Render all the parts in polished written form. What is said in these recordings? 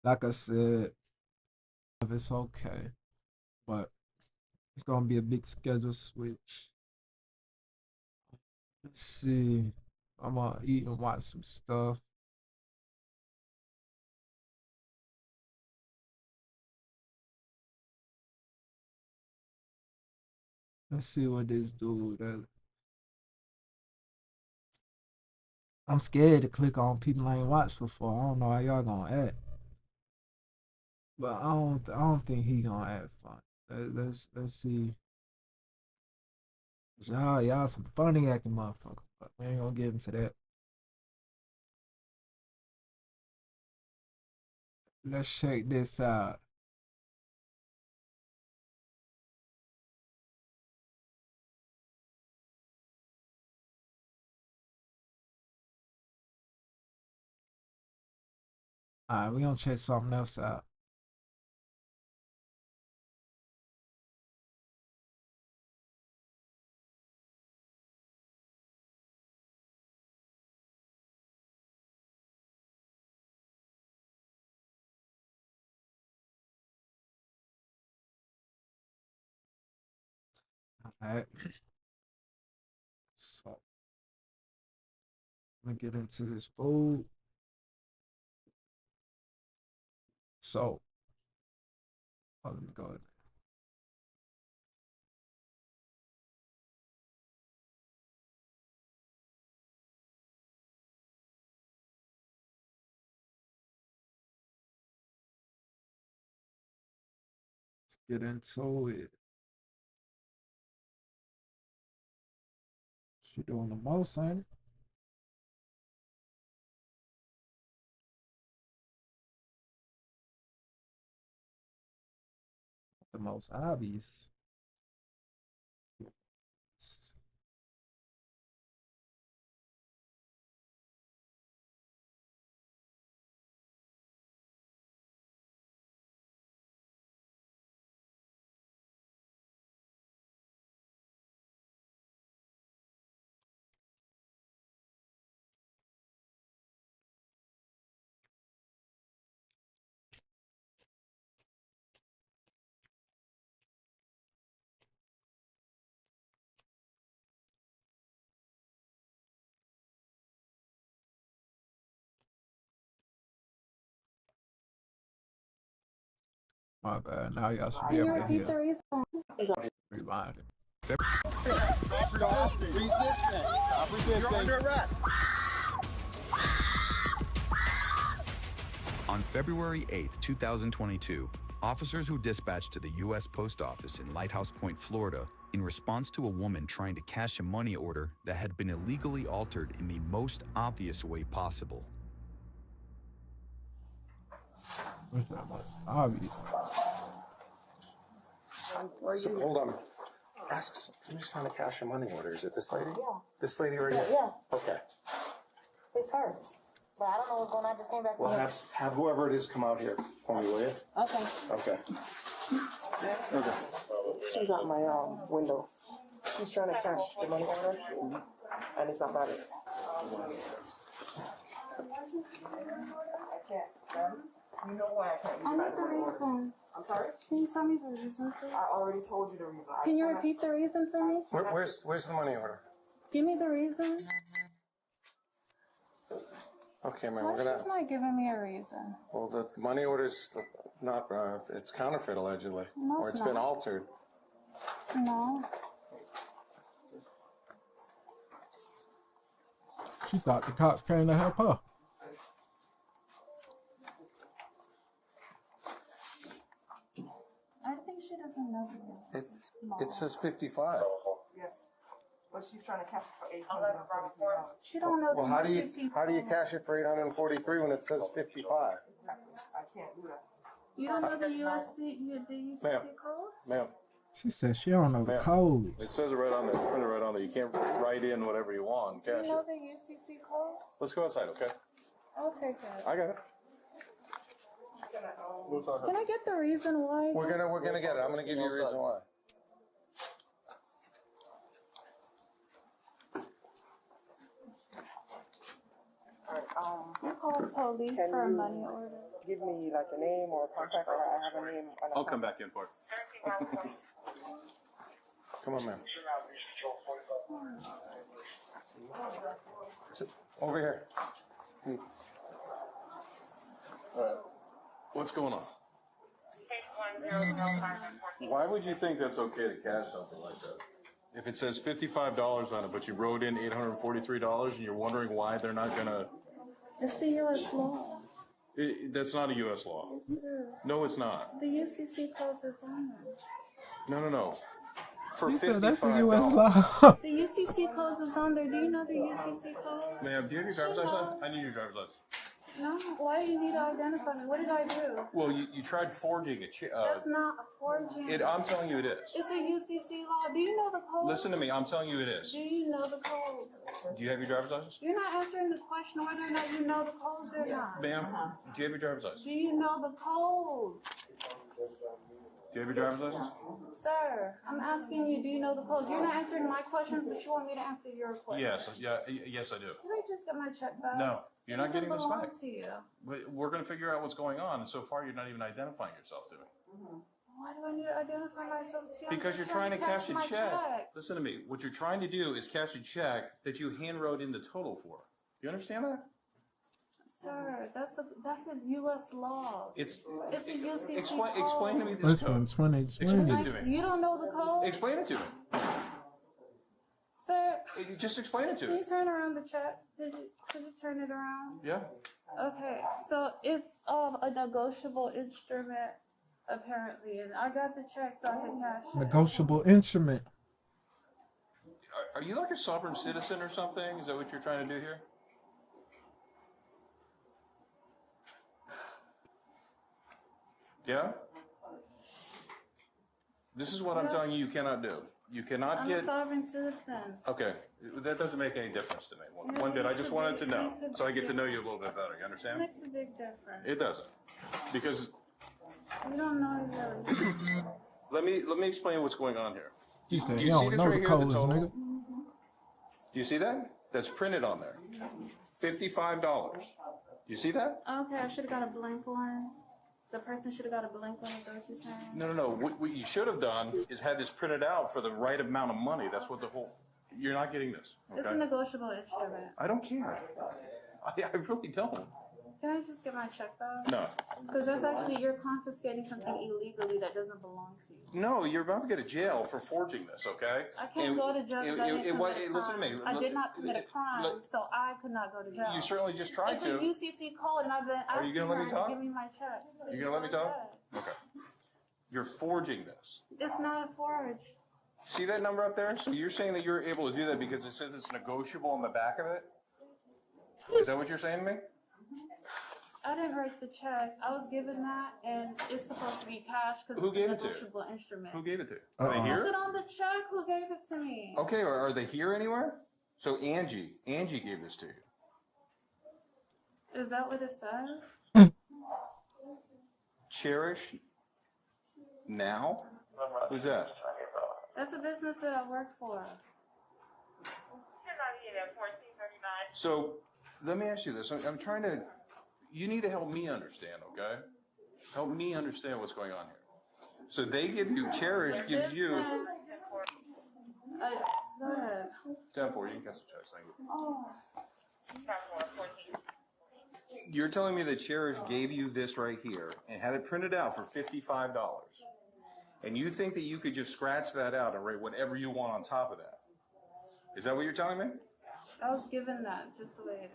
Like I said, if it's okay, but it's gonna be a big schedule switch. Let's see. I'm gonna eat and watch some stuff. Let's see what this dude. I'm scared to click on people I ain't watched before. I don't know how y'all gonna act, but I don't think he gonna act fun. Let's see. Y'all some funny acting motherfuckers, but we ain't gonna get into that. Let's check this out. All right, we gonna check something else out. All right, so let me get into this food. So let me go ahead. Let's get into it. She doing the most, ain't it? The most obvious. My bad. Now y'all should be Can you able to repeat hear. the reason? Rewind it. Stop resisting. Stop resisting. You're under arrest. On February 8th, 2022, officers who dispatched to the U.S. Post Office in Lighthouse Point, Florida, in response to a woman trying to cash a money order that had been illegally altered in the most obvious way possible. What's that about? Obvious. So, hold on. Ask somebody's trying to cash a money order. Is it this lady? Yeah. This lady right here? Yeah, Okay. it's her. But I don't know what's going on. I just came back from Well, work. have whoever it is come out here for me, will you? Okay. Okay. Okay. She's at my window. She's trying to cash the money order, and it's not valid. You know why I can't use I that need the money order. reason. I'm sorry? Can you tell me the reason, please? I already told you the reason. Can you repeat the reason for me? Where's the money order? Give me the reason. Okay, man, Why we're she's gonna. not giving me a reason? Well, the money order's not. It's counterfeit allegedly, No, or it's it's been not. altered. No. She thought the cops came to help her. I think she doesn't know this. It says 55. Yes. But she's trying to cash it for $843. She don't know Well, the UCC how do you code. cash it for 843 when it says 55? I can't do that. You don't know the UCC Ma'am. code? Ma'am, She said she don't know the Ma'am. codes. it says it right on there. It's printed right on there. You can't write in whatever you want and Do you cash know it. the UCC code? Let's go outside, okay? I'll take it. I got it. Can I get the reason why? We're gonna get it. I'm gonna give you a reason why. All right, You called call the police Can for a you- money order? Give me like a name or a contact, or I have a name. And a I'll come contact. back in for it. Come on, man. Sit over here. All right. What's going on? Why would you think that's okay to cash something like that? If it says $55 on it, but you wrote in $843 and you're wondering why they're not gonna, It's the U.S. law. that's not a US law. It's true. No, it's not. The UCC closes on there. No. For You $55. said that's a U.S. law. The UCC closes on there. Do you know the UCC code? Ma'am, do you have your driver's license? I need your driver's license. No. Why do you need to identify me? What did I do? Well, you tried forging a That's not a forging. I'm telling you it is. It's a UCC law. Do you know the code? Listen to me, I'm telling you it is. Do you know the code? Do you have your driver's license? You're not answering the question whether or not you know the codes or not. Ma'am, do you have your driver's license? Do you know the code? Do you have your driver's license? Sir, I'm asking you, do you know the codes? You're not answering my questions, but you want me to answer your questions. Yes, I do. Can I just get my check back? No, you're not getting this back. It doesn't belong to you. But we're going to figure out what's going on, and so far you're not even identifying yourself to me. Why do I need to identify myself to you? I'm Because you're just trying to cash a my check. Listen to me. What you're trying to do is cash a check that you hand wrote in the total for. You understand that? Sir, that's a U.S. law. It's a UCC explain to me this This code. one, 20, Explain 20. it to me. You don't know the code? Explain it to me. Sir, Just explain it to can me. you turn around the check? Could you turn it around? Yeah. Okay, so it's a negotiable instrument, apparently, and I got the check so I can cash it. Negotiable instrument. Are you like a sovereign citizen or something? Is that what you're trying to do here? Yeah? This is what I'm telling you cannot do. You cannot I'm get... a sovereign citizen. Okay, that doesn't make any difference to me. One bit, I just wanted to know, so I get to know you a little bit better, you It understand? makes a big difference. It doesn't. Because, You don't know really. let me explain what's going on here. You said You you see don't this know right the here, the codes, total? nigga. Do you see that? That's printed on there. $55. You see that? Okay, I should have got a blank one. The person should have got a blank one, is that what you're saying? No. What you should have done is had this printed out for the right amount of money. That's what the whole... You're not getting this, It's a okay? negotiable instrument. I don't care. I really don't. Can I just get my check back? No. Because that's actually, you're confiscating something illegally that doesn't belong to you. No, you're about to go to jail for forging this, okay? I can't go to jail because I didn't commit a listen to me. crime. I did not commit a crime, Look, so I could not go to jail. You certainly just tried It's a to. UCC code, and I've been Are you asking gonna let her me to talk? give me my check. You gonna let me talk? Okay. You're forging this. It's not a forge. See that number up there? So you're saying that you're able to do that because it says it's negotiable on the back of it? Is that what you're saying to me? I didn't write the check. I was given that, and it's supposed to be cash because Who it's gave a it to you? negotiable instrument. Who gave it to you? Are they Uh-oh. Is here? it on the check? Who gave it to me? Okay, or are they here anywhere? So Angie gave this to you. Is that what it says? Cherish now? Who's that? That's a business that I work for. So let me ask you this. I'm trying to, you need to help me understand, okay? Help me understand what's going on here. So they give you, Cherish gives you, Go ahead. 10-4, you can cancel checks, thank you. Oh, You're telling me that Cherish gave you this right here and had it printed out for $55. And you think that you could just scratch that out and write whatever you want on top of that. Is that what you're telling me? I was given that just the way it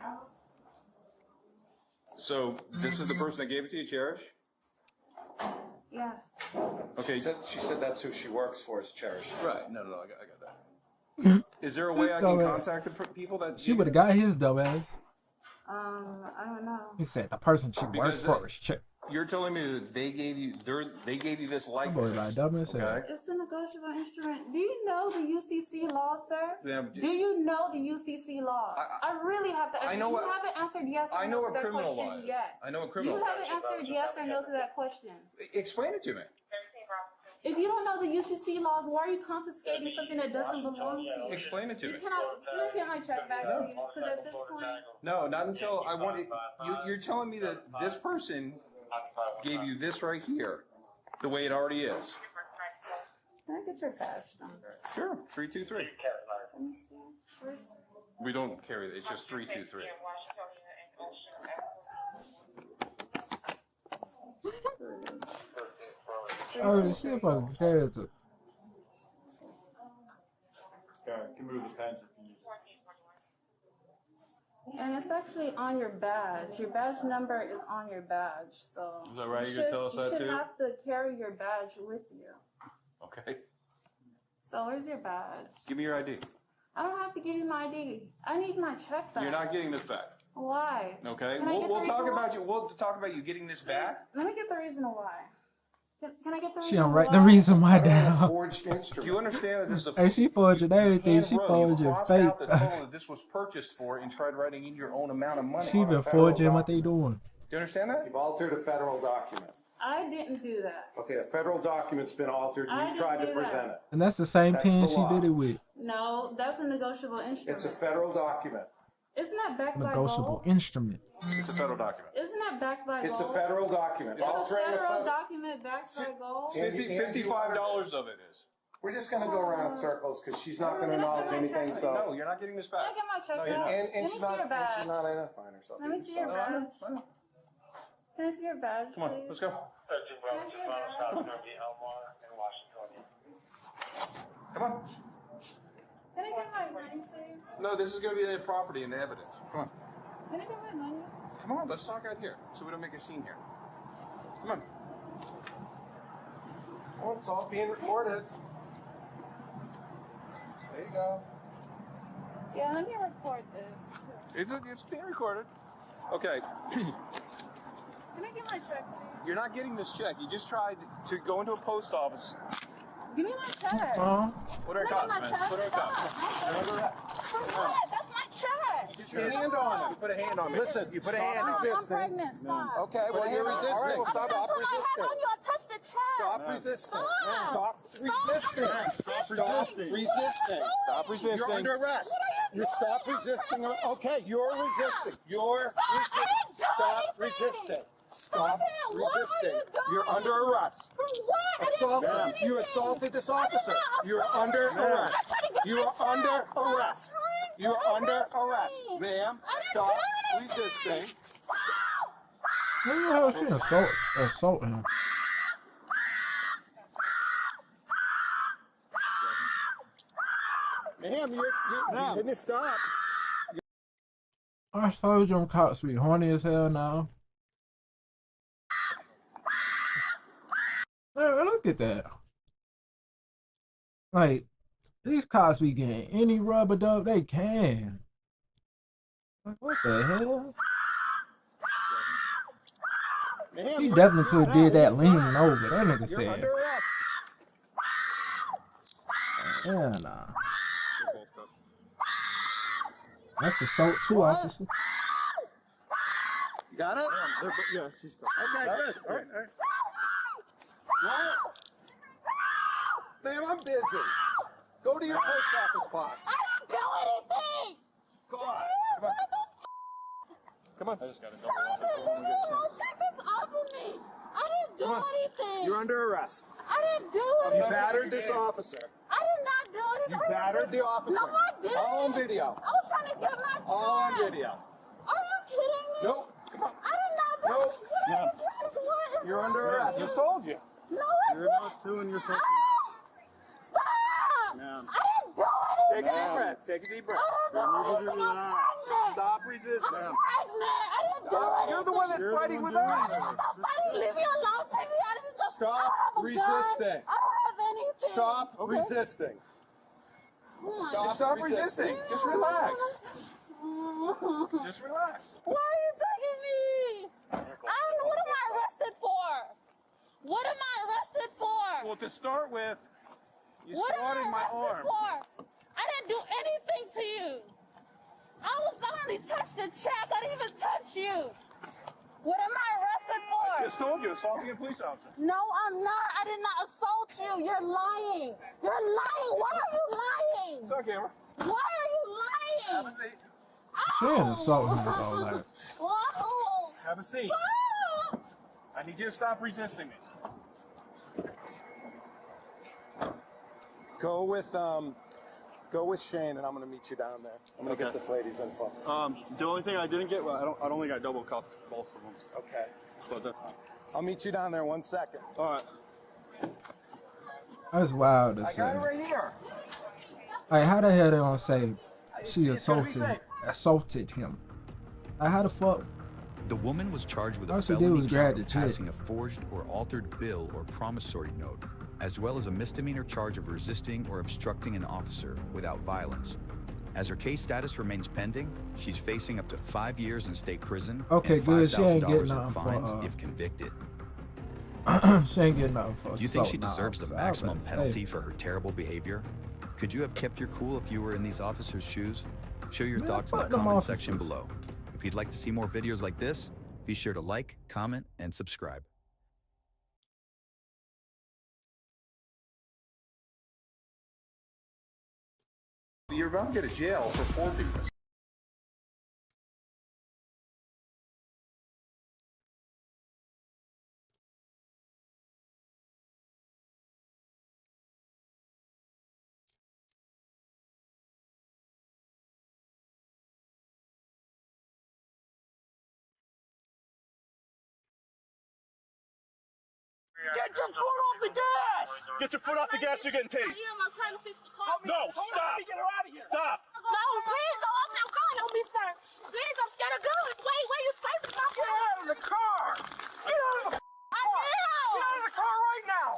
is. So this is the person that gave it to you, Cherish? Yes. Okay. She said that's who she works for, is Cherish. Right. No, I got that. Is there a way I can Dumbass. contact the people that... She would have got his dumb ass. I don't know. He said the person she works Because for is chick. You're telling me that they gave you this That boy likeness, like dumb as hell. okay? It's a negotiable instrument. Do you know the UCC law, sir? Ma'am, Do you know the UCC laws? I really have to. I know you what- haven't answered yes or I know no to what that criminal question law is. yet. I know what criminal You law haven't is. answered yes or no to that question. Explain it to me. If you don't know the UCT laws, why are you confiscating something that doesn't belong to you? Explain it to me. Can I get my check back, please? Because at this point, No, not until I want it. You're telling me that this person gave you this right here, the way it already is. can I get your badge number? Sure, 323. Let me see. Where's We don't carry it. It's just 323. Oh, shit, fucking character. Can move the pens if you need. And it's actually on your badge. Your badge number is on your badge, so. Is that right? You You can tell us you that should too? have to carry your badge with you. Okay. So where's your badge? Give me your ID. I don't have to give you my ID. I need my check back. You're not getting this back. Why? Okay. Can I get the We'll reason talk why? about you. We'll talk about you getting this back. Let me get the reason why. Can I get the reason She don't why? write the reason why A down. forged Do instrument. you understand that this is a Hey, she forging everything. hand She row? forging You crossed fake. out the total that this was purchased for and tried writing in your own amount of money. She Do been federal forging what they document. doing. you understand that? You've altered a federal document. I didn't do that. Okay, a federal document's been altered. I You tried to didn't do present that. it. And that's the same That's pen the she law. did it with. No, that's a negotiable instrument. It's a federal document. Isn't that backed by Negotiable gold? instrument. It's a federal document. Isn't that backed by It's a gold? federal document. It's a Altering a federal federal. document backed by gold. $55 of it is. We're just gonna go around in circles because she's not gonna acknowledge anything. No, So, you're not getting this Can I back. get my check No, you're back? not. and Let me she's see not, your and badge. she's not identifying herself. Let me see your badge. Can I see your badge, Come on, please? let's go. Can I see your badge? Come on. Can I get my money, please? No, this is going to be the property and the evidence. Come on. Can I get my money? Come on, let's talk out here so we don't make a scene here. Come on. Well, it's all being recorded. There you go. Yeah, let me record this. It's being recorded. Okay. Can I get my check, please? You're not getting this check. You just tried to go into a post office. Give me my check. What are Can I cops, get my man? check? What are cops? You're under arrest. For what? That's my check. Get your hand on You it. put a hand on me. Listen, You put a stop hand on me. I'm resisting. pregnant. Stop. Okay, well, you're resisting. All right, well, Stop Put my hand resisting. on you. I touched the check. Stop resisting. Stop. Stop resisting. resisting. Resisting. Stop resisting. You're under arrest. You stop resisting. Okay, you're resisting. You're resisting. Stop resisting. Stop resisting. You're under arrest. For what? Assault. You assaulted this officer. You're under arrest. You are under arrest. You are under arrest. Ma'am, stop resisting. What the hell she assaulting him? Ma'am, you didn't stop. I told you them cops be horny as hell now. Hey, look at that. Like, these cops be getting any rubber dub they can. Like, what the hell? Ma'am, He you're- definitely could have did that stop. leaning over. That nigga You're said, under arrest. yeah, nah. That's assault too, officer. You got it? Yeah, she's good. Okay, good. All right. What? Ma'am, I'm busy. Go to your post office box. I didn't do anything. Go on. Come on. Take this off of me. I didn't do anything. You're under arrest. I didn't do You anything. battered this officer. I did not do anything. You battered the officer. No, I didn't. All on video. I was trying to get my check. All on video. Are you kidding me? Nope. I did not do Nope. What is You're under arrest. Just told you. No, I You're didn't. not suing yourself. Stop! Ma'am. I didn't do Take a anything. deep breath. Take a deep breath. I didn't do anything. I'm pregnant. Stop resisting. I'm pregnant. I didn't do anything. You're the one that's fighting with us. I'm not fighting. Leave me alone. Take me out of this. Stop I don't have a gun. resisting. I don't have anything. Stop resisting. Just stop resisting. Just relax. Just relax. Why are you taking me? What am I arrested for? What am I arrested for? Well, to start with, you What am I swatted my arrested arm. for? I didn't do anything to you. I only touched the check. I didn't even touch you. What am I arrested for? Just told you, assaulting a police officer. No, I'm not. I did not assault you. You're lying. You're lying. Why are you lying? It's on camera. Why are you lying? Have a seat. She ain't assaulting him though. Like, Whoa. Have a seat. Whoa. I need you to stop resisting me. Go with Shane, and I'm gonna meet you down there. I'm gonna get this lady's info. The only thing I didn't get, well, I don't think I double cuffed both of them. Okay. But that's I'll meet you down there 1 second. all right. that's wild to I say. got it right here. Like, how the hell they gonna say she It's gonna be assaulted him? Like, how the fuck? The woman was charged with All a she did felony was grab count of the chick. passing a forged or altered bill or promissory note, as well as a misdemeanor charge of resisting or obstructing an officer without violence. As her case status remains pending, she's facing up to 5 years in state prison Okay, and good. She ain't $5,000 getting in nothing for, fines if convicted. She ain't getting nothing for Do you think she assaulting an deserves officer. the I was maximum about to say. penalty for her terrible behavior? Could you have kept your cool if you were in these officers' shoes? Share your Man, thoughts in the fuck them comment section officers. below. If you'd like to see more videos like this, be sure to like, comment, and subscribe. You're about to go to jail for forging this. Get your foot off the gas! Get your foot off the gas, you're getting tased. I'm trying to fix the car. No, stop! Get her out of here. Stop! No, please don't. I'm calling on me, sir. Please, I'm scared of guns. Wait, you scraping my car? Get out of the car! Get out of the I am. Get out of the car right now!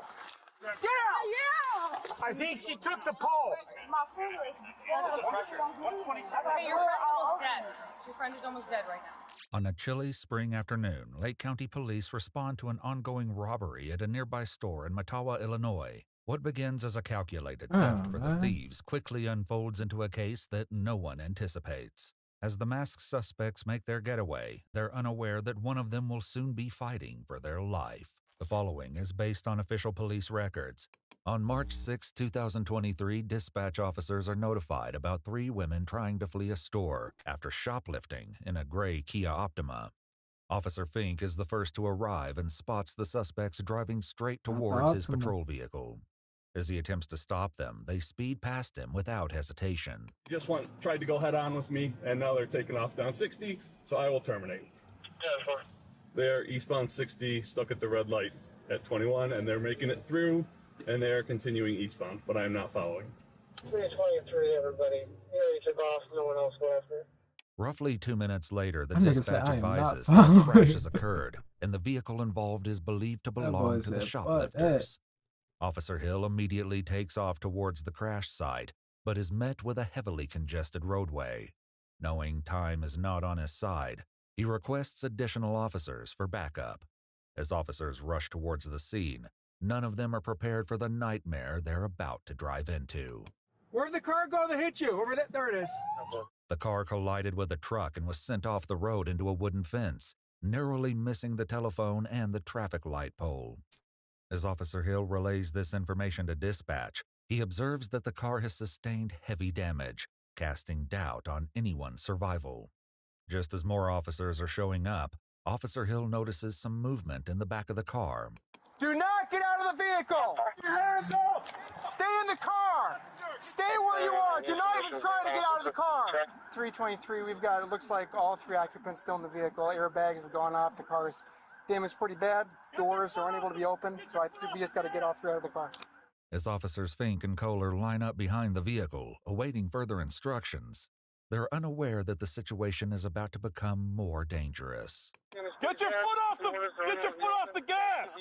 Get out! I am. I think she took the pole. My friend is. Hey, your friend's almost dead. Your friend is almost dead right now. On a chilly spring afternoon, Lake County Police respond to an ongoing robbery at a nearby store in Mattawa, Illinois. What begins as a calculated theft for the thieves quickly unfolds into a case that no one anticipates. As the masked suspects make their getaway, they're unaware that one of them will soon be fighting for their life. The following is based on official police records. On March 6, 2023, dispatch officers are notified about 3 women trying to flee a store after shoplifting in a gray Kia Optima. Officer Fink is the first to arrive and spots the suspects driving straight towards his patrol vehicle. As he attempts to stop them, they speed past him without hesitation. Just tried to go head on with me, and now they're taking off down 60, so I will terminate. They're eastbound 60, stuck at the red light at 21, and they're making it through, and they're continuing eastbound, but I am not following. 323, everybody. He already took off, no one else go after. Roughly 2 minutes later, the That nigga dispatch said, "I am not advises that a following." crash has occurred, and the vehicle involved is believed to boy belong to the said, "Fuck shoplifters. Officer Hill immediately takes off towards the crash site, but is met with a heavily congested roadway. Knowing time is not on his side, he requests additional officers for backup. As officers rush towards the scene, none of them are prepared for the nightmare they're about to drive into. Where'd the car go that hit you? Over there? There it is. The car collided with a truck and was sent off the road into a wooden fence, narrowly missing the telephone and the traffic light pole. As Officer Hill relays this information to dispatch, he observes that the car has sustained heavy damage, casting doubt on anyone's survival. Just as more officers are showing up, Officer Hill notices some movement in the back of the car. Do not get out of the vehicle! Your hands up! Stay in the car! Stay where you are! Do not even try to get out of the car! 323, we've got, it looks like all 3 occupants still in the vehicle. Airbags have gone off. The car's damaged pretty bad. Doors are unable to be opened, so I think we just got to get all 3 out of the car. As Officers Fink and Kohler line up behind the vehicle, awaiting further instructions, they're unaware that the situation is about to become more dangerous. Get your foot off the gas!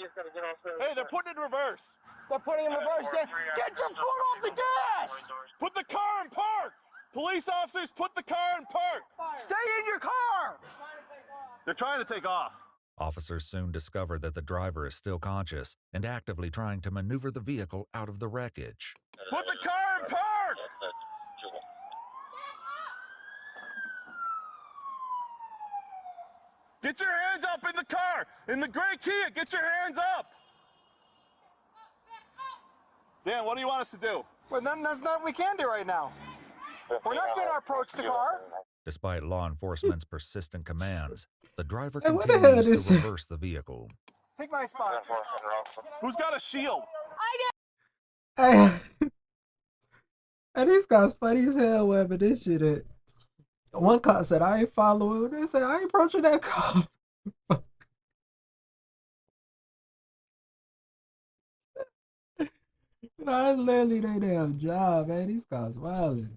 Hey, they're putting it in reverse. They're putting it in reverse. Get your foot off the gas! Put the car in park! Police officers, put the car in park! Stay in your car! They're trying to take off. Officers soon discover that the driver is still conscious and actively trying to maneuver the vehicle out of the wreckage. Put the car in park! Get your hands up in the car! In the gray Kia, get your hands up! Dan, what do you want us to do? Well, then that's not what we can do right now. We're not going to approach the car. Despite law enforcement's persistent commands, the driver Hey, what the hell continues is to this? reverse the vehicle. Take my spot. Who's got a shield? Hey, and these guys funny as hell, wherever this shit at. One cop said, I ain't following. They said, I ain't approaching that car. That's literally their damn job, man. These guys wildin'.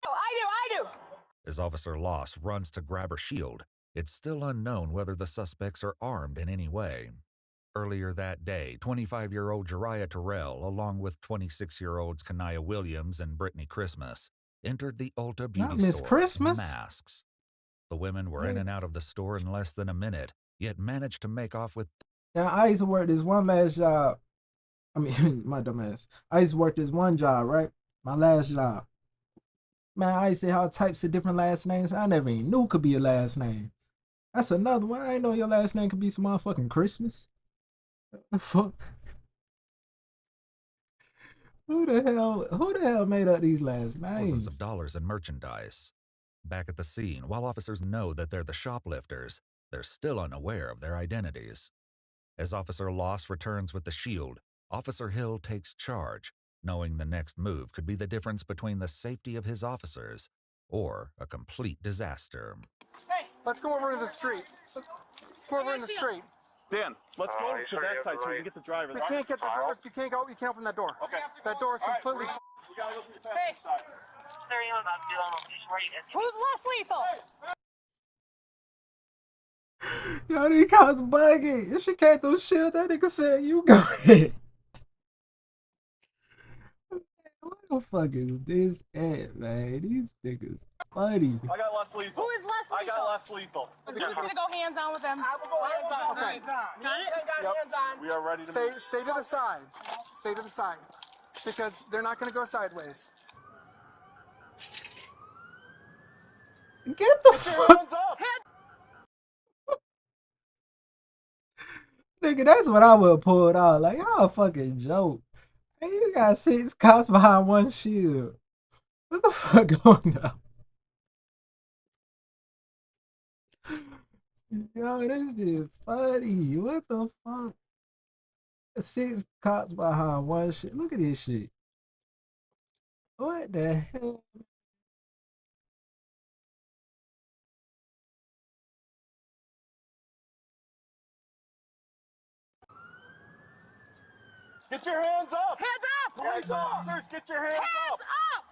I do. As Officer Loss runs to grab her shield, it's still unknown whether the suspects are armed in any way. Earlier that day, 25-year-old Jariah Terrell, along with 26-year-olds Kanaya Williams and Brittany Christmas, entered the Ulta beauty Not Miss store Christmas. in masks. The women were in and out of the store in less than a minute, yet managed to make off with... Now, I used to work this one last job. I mean, my dumb ass. I used to work this one job, right? My last job. Man, I used to see all types of different last names I never even knew could be a last name. That's another one. I ain't know your last name could be some motherfucking Christmas. What the fuck? Who the hell made up these last names? Thousands of dollars in merchandise. Back at the scene, while officers know that they're the shoplifters, they're still unaware of their identities. As Officer Loss returns with the shield, Officer Hill takes charge, knowing the next move could be the difference between the safety of his officers or a complete disaster. Hey, let's go over to the street. Let's go over in the street. Dan, let's go to that side so we can get the driver. We can't get the door. If you can't go, you can't open that door. Okay. That door is completely. We gotta go through the Hey. side. Who's less lethal? Yo, these cops bugging. If she can't do shield, that nigga said, you go ahead. What the fuck is this at, man? These niggas funny. I got less lethal. Who is less I lethal? got less lethal. I'm just gonna go hands on with them. I will go hands on. Okay. Got it? Yep. Hands on. We are ready to Stay, move. stay to the side. Stay to the side, because they're not going to go sideways. Get the Get your fuck. hands up. Nigga, that's what I would have pulled out. Like, y'all a fucking joke. Hey, you got 6 cops behind one shield. What the fuck going on? Yo, this shit funny. What the fuck? 6 cops behind one shit. Look at this shit. What the hell? Get your hands up. Hands up! Police officers, get your hands up. Up!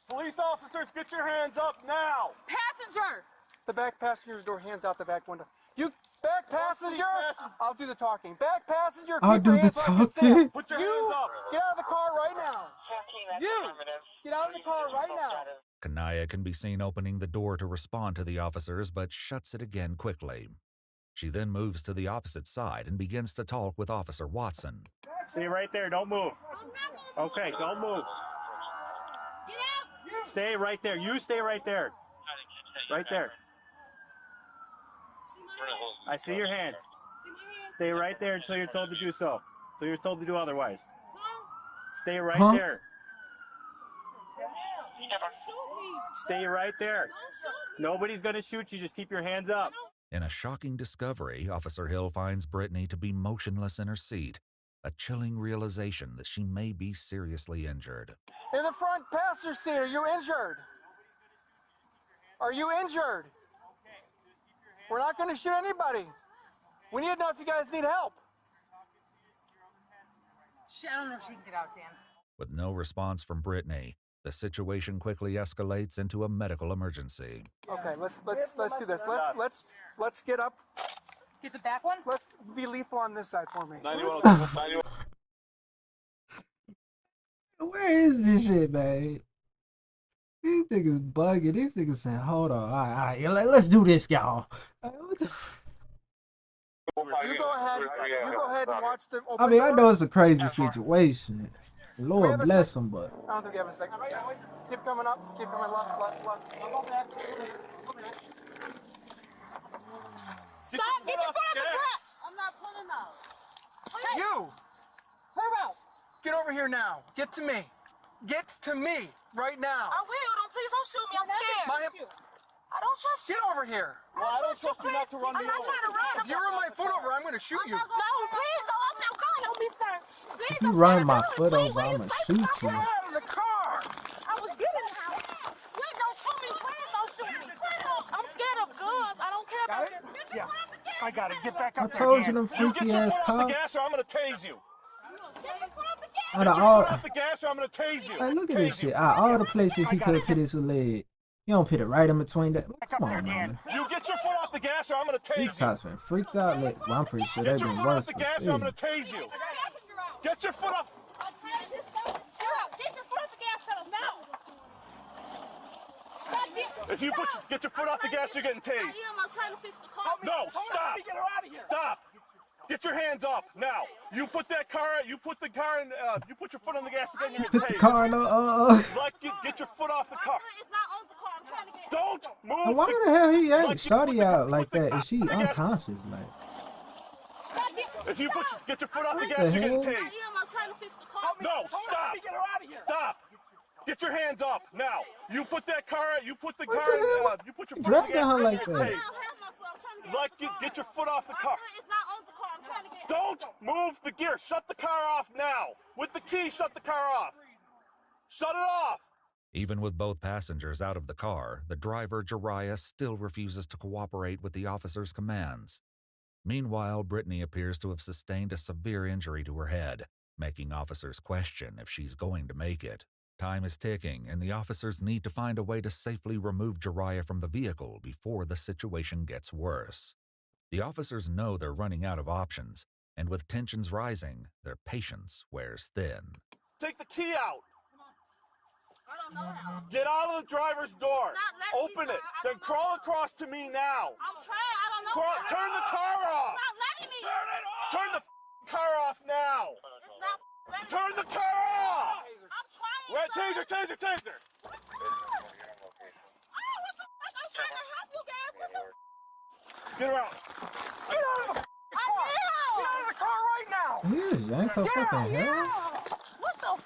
Police officers, get your hands up now. Passenger! The back passenger's door, hands out the back window. You back passenger? passenger. I'll do the talking. Back passenger, I'll keep do your the hands where I can see 'em. talking. Put your You hands up. get out of the car right now. You get out of the car right now. Kanaya can be seen opening the door to respond to the officers, but shuts it again quickly. She then moves to the opposite side and begins to talk with Officer Watson. Stay right there. Don't move. Okay, don't move. Get out! Stay right there. You stay right there. Right there. See my hands? I see your hands. See my hands? Stay right there until you're told to do so. Until you're told to do otherwise. Huh? Stay right Huh? there. Don't shoot me. Stay right there. Don't shoot me. Nobody's going to shoot you. Just keep your hands up. In a shocking discovery, Officer Hill finds Brittany to be motionless in her seat, a chilling realization that she may be seriously injured. In the front passenger seat, are you injured? Are you injured? We're not going to shoot anybody. We need to know if you guys need help. Shit, I don't know if she can get out, Dan. With no response from Brittany, the situation quickly escalates into a medical emergency. Okay, let's do this. Let's get up. Get the back one? Let's be lethal on this side for me. 91. Where is this shit, man? These niggas bugging. These niggas saying, hold on. All right, let's do this, y'all. What the You go ahead. You go ahead and watch the. I mean, I know it's a crazy situation. Lord bless them, but I don't think we have a second. Keep coming up. Keep coming left. I'll go back. Stop! Get your foot off the ground! I'm not pulling out. You. Get over here now. Get to me. Get to me right now. I will. Don't please don't shoot me. I'm scared. I don't trust you. Get over here. Well, I don't trust you not to run me I'm not over. trying to run. If you run my foot over, I'm going to shoot you. No, please don't open your car on me, sir. Please, If you I'm run scared my of guns. foot Wait, over, wait, I'ma you shoot scraping you. my Get out of the car. I was getting out. Wait, don't shoot me. Please don't shoot me. I'm scared of guns. I don't care about this. Yeah, I got it. Get back I up there, told Dan. you them You get freaky your ass foot off the cops. gas or I'm going to tase you. Out Get of your all, foot off the gas or I'm going to tase you. like, look at Tase this you. shit. Out of all the places he could have put his leg, you don't put it right in between that. Back up Come there, on, Dan. man. You get your foot off the gas or I'm going to These tase you. cops been freaked out. Like, well, I'm pretty sure Get they've your been foot off worse, the but gas or still. I'm going to tase you. Get your foot off. Get your foot off the gas pedal now. If you get your foot off the gas, you're getting tased. I'm trying to fix the car. No, stop. Get her out of here. Stop. Get your hands up now. You put that car. You put the car in. You put your foot on the gas again. You're getting Put the tased. car in Like get your foot off the car. It's not on the car. I'm trying to get. Don't move. Why the hell he ain't Like, shorty out like put the- that? Is she the gas- unconscious? Like, If you get your foot off the What gas, the you're getting hell? tased. I'm trying to fix the car. No, stop. Get her out of here. Stop. Get your hands up now. You put that car. You put the What car. the hell? You put your foot on the Dragging gas her again. like You're that. getting tased. Like get your foot off the car. It's not on the car. I'm trying to get. Don't move the gear. Shut the car off now. With the key, shut the car off. Shut it off. Even with both passengers out of the car, the driver, Jariah, still refuses to cooperate with the officer's commands. Meanwhile, Brittany appears to have sustained a severe injury to her head, making officers question if she's going to make it. Time is ticking, and the officers need to find a way to safely remove Jariah from the vehicle before the situation gets worse. The officers know they're running out of options, and with tensions rising, their patience wears thin. Take the key out. Get out of the driver's door. Open it. Then crawl across to me now. I'm trying. I don't know. Turn the car off. Not letting me. Turn the car off now. It's not letting me. Turn the car off. I'm trying. Wait, taser. Oh, what the fuck? I'm trying to help you guys. What the Get her out. Get out of the car. Get out of the car right now. he just yanked her fucking head. What the f?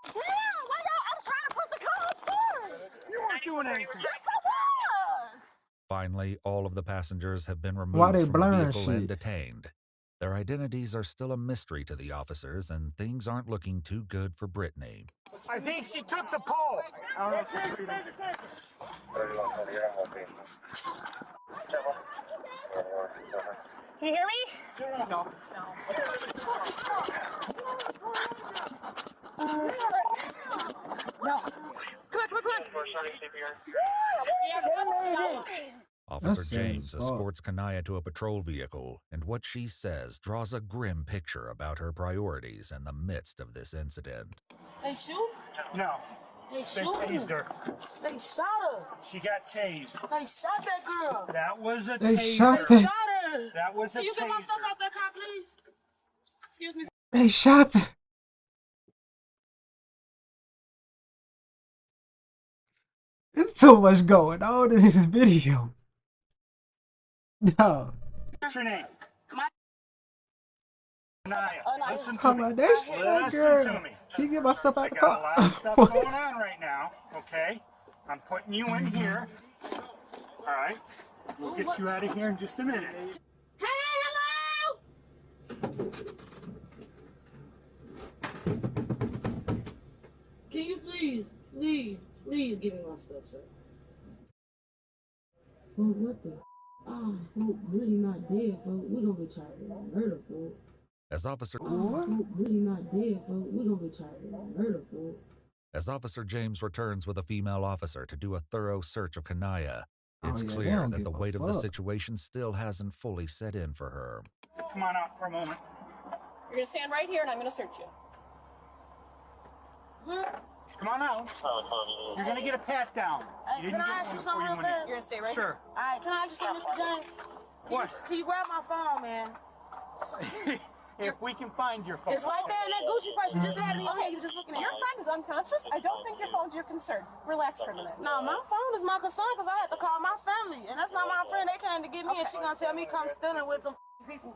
Yeah, why y'all? I'm trying to put the car on board. You weren't doing anything. Yes, I was. Finally, all of the passengers have been removed Why they from the blurring vehicle and shit? detained. Their identities are still a mystery to the officers, and things aren't looking too good for Brittany. I think she took the pole. I don't know if she's breathing. Can you hear me? No. No. Come on. Officer That's sad James as fuck. escorts Kanaya to a patrol vehicle, and what she says draws a grim picture about her priorities in the midst of this incident. They shoot? No, They they shoot? tased her. They shot her. She got tased. They shot that girl. That was a They taser. shot They the- shot her. That was a Can you get my stuff taser. out that car, please? Excuse me. They shot the... There's too much going on in this video. No. What's your name? My- Anaya. Anaya. Listen to Talking me. about that shit right Listen there. to me. Can you get my stuff I out the got a lot of car? stuff going on right now, okay? I'm putting you in here. All right? We'll get you out of here in just a minute. Hey, hello! Can you please give me my stuff, sir? Fuck, what the? Hope really not dead, folks. We gonna get charged with murder, folks. As Officer Hope really not dead, folks. We gonna get charged with murder, folks. As Officer James returns with a female officer to do a thorough search of Kanaya, it's yeah, they clear don't that the give a weight of the fuck. situation still hasn't fully set in for her. Come on out for a moment. You're gonna stand right here and I'm gonna search you. Come on out. You're gonna get a pat down. You Can didn't I get ask you one something before real you went in. fast? You're gonna stay right Sure. All right, can I ask you something, Mr. James? What? Can you grab my phone, man? If we can find your phone. It's right there in that Gucci purse. You just had it in your hand. You were just looking at Your it. friend is unconscious. I don't think your phone's your concern. Relax for a minute. No, my phone is my concern because I had to call my family. And that's not my friend. They came to get me and she gonna tell me come stealing with some people.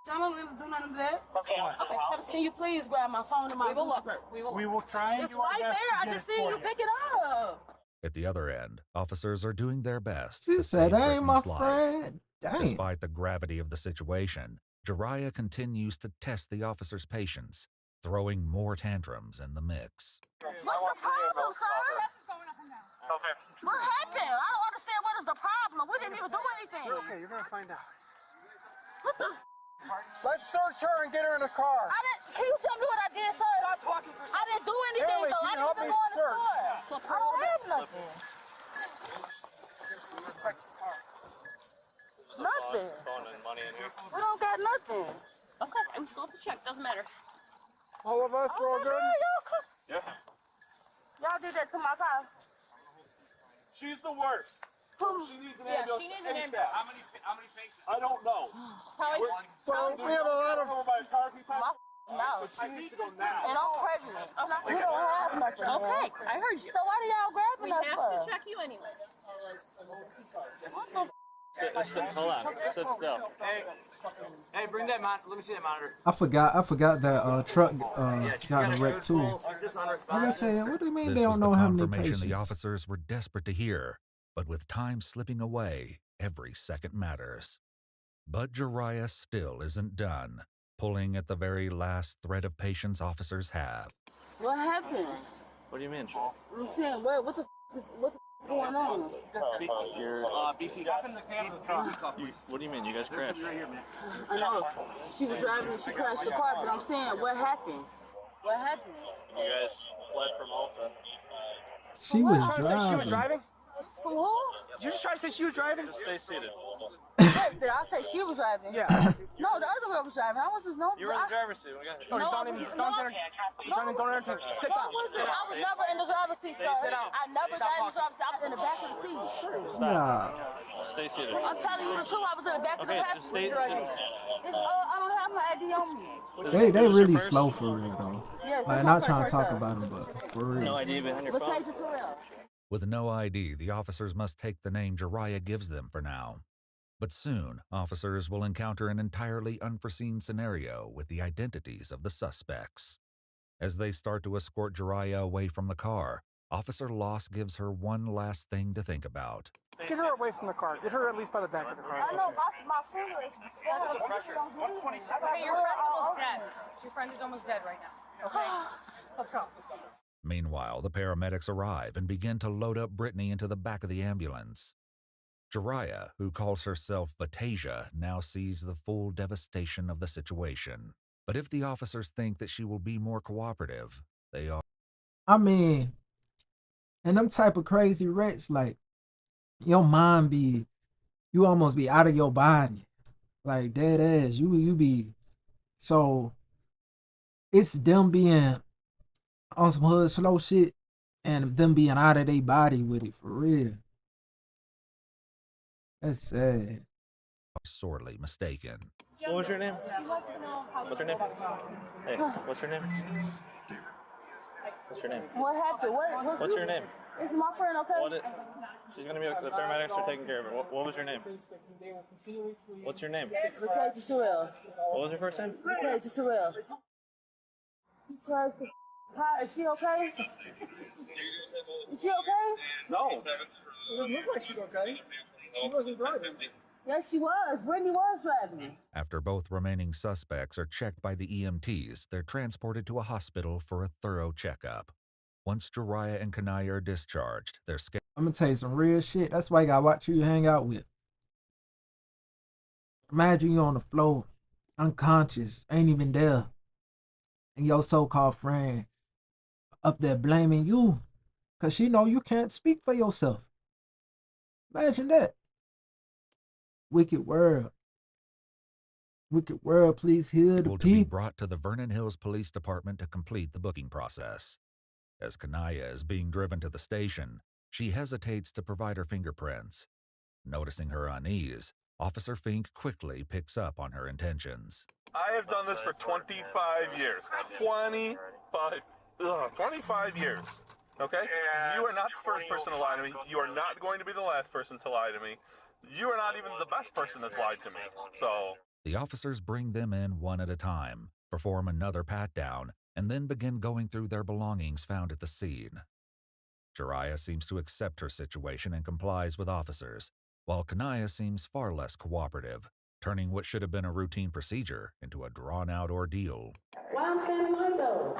I don't need to do none of that. Okay. Okay. Can you please grab my phone and my Gucci purse? We will try and It's do our right best there. to I get just it seen for you pick it up. At the other end, officers are doing their best She to said, save that ain't my Brittany's life. friend. Dang. Despite the gravity of the situation, Jariah continues to test the officer's patience, throwing more tantrums in the mix. What's the problem, sir? Okay. What happened? I don't understand what is the problem. We didn't even do anything. You're okay. You're gonna find out. What the? Let's search her and get her in the car. Can you tell me what I did, sir? Stop talking for I didn't do anything, Haley, though. can I you didn't help even me go in the search? store. I don't have nothing. Nothing. Phone and money in here. We don't got nothing. Okay, I'm still have to check. Doesn't matter. All of us, we're all good? Yeah. Y'all did that to my car. She's the worst. She needs an ambulance. she needs an ASAP. ambulance. How many patients? I don't know. Well, we have a lot of. By a car a few times. No. But she needs to go now. And I'm pregnant. We don't have nothing. Okay, I heard you. So why do y'all grabbing We us have for? to check you anyways. What the Hold on. Sit still. Hey, bring that monitor. Let me see that monitor. I forgot that truck got wrecked too. Like I said, what do you mean This they was don't the know how many confirmation patients? the officers were desperate to hear, but with time slipping away, every second matters. But Jariah still isn't done, pulling at the very last thread of patience officers have. What happened? What do you mean? I'm saying, what the is going on? Your BP. What do you mean? You guys crashed? I know she was driving and she crashed the car, but I'm saying, what happened? What happened? You guys fled from Malta. She was Trying to say she was driving? From who? Did you just try to say she was driving? Just stay seated. Did I say she was driving? Yeah. No, the other girl was driving. I wasn't. No, You were in the driver's seat. We got Oh, No, don't I even. was- Don't no, entertain. Don't entertain. Sit No, down. I wasn't. I was never in the driver's seat, sir. Sit down. I never got in the driver's seat. I was in the back of the seat. Yeah. Stay seated. I'm telling you the truth. I was in the back of the Okay, passenger just stay. seat. I don't have my ID on me. They really slow for real though. Yes, Like that's not my trying to purse talk right about it, but for real. No ID behind your Let's phone. take it to real. With no ID, the officers must take the name Jariah gives them for now. But soon, officers will encounter an entirely unforeseen scenario with the identities of the suspects. As they start to escort Jariah away from the car, Officer Loss gives her one last thing to think about. Get her away from the car. Get her at least by the back of the car. I know my food is. Hey, your friend's almost dead. Your friend is almost dead right now. Okay? Let's go. Meanwhile, the paramedics arrive and begin to load up Brittany into the back of the ambulance. Jariah, who calls herself Vatasia, now sees the full devastation of the situation. But if the officers think that she will be more cooperative, they are. I mean, and them type of crazy wrecks, like your mind be, you almost be out of your body, like dead ass. You be, so it's them being on some hood slow shit, and them being out of their body with it for real. That's sad. Sorely mistaken. What was your name? She wants to know how What's her name? Hey, what's her name? What's your name? What happened? What? What's your name? Is my friend okay? What? She's gonna be. The paramedics are taking care of her. What was your name? What's your name? Vatasia Terrell. What was your first name? Vatasia Terrell. Hi, is she okay? Is she okay? No. It doesn't look like she's okay. She wasn't driving. Yes, she was. Brittany was driving. After both remaining suspects are checked by the EMTs, they're transported to a hospital for a thorough checkup. Once Jariah and Kanaya are discharged, they're scheduled. I'm gonna tell you some real shit. That's why you gotta watch who you hang out with. Imagine you on the floor, unconscious, ain't even there, and your so-called friend up there blaming you, cause she know you can't speak for yourself. Imagine that. Wicked world. Wicked world, please hear the to be people. brought to the Vernon Hills Police Department to complete the booking process. As Kanaya is being driven to the station, she hesitates to provide her fingerprints. Noticing her unease, Officer Fink quickly picks up on her intentions. I have done this for 25 years. 25 years. Okay? You are not the first person to lie to me. You are not going to be the last person to lie to me. You are not even the best person that's lied to me. So The officers bring them in one at a time, perform another pat-down, and then begin going through their belongings found at the scene. Jariah seems to accept her situation and complies with officers, while Kanaya seems far less cooperative, turning what should have been a routine procedure into a drawn-out ordeal. Why I'm standing like though?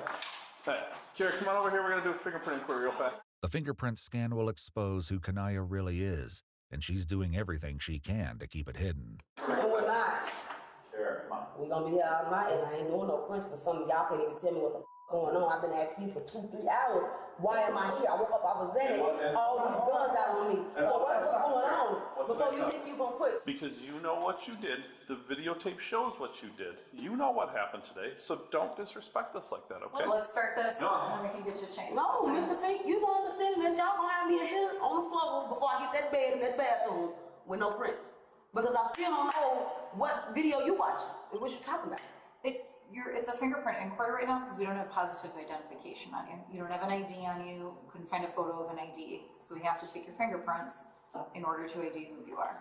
Hey, Jared, come on over here. We're going to do a fingerprint inquiry real fast. The fingerprint scan will expose who Kanaya really is, and she's doing everything she can to keep it hidden. And we're not. We're gonna be here all night, and I ain't doing no prints for something y'all can't even tell me what the going on. I've been asking you for 2-3 hours. Why am I here? I woke up, I was Xanax, all these guns out on me. So what's going on? Before you think you gonna quit? Because you know what you did. The videotape shows what you did. You know what happened today, so don't disrespect us like that, okay? Well, let's start this, and then we can get you changed. No, Mr. Fink, you don't understand that y'all gonna have me here on the floor before I get that bed in that bathroom with no prints. Because I still don't know what video you watching and what you talking about. It's a fingerprint inquiry right now because we don't have positive identification on you. You don't have an ID on you. Couldn't find a photo of an ID. So we have to take your fingerprints in order to ID who you are.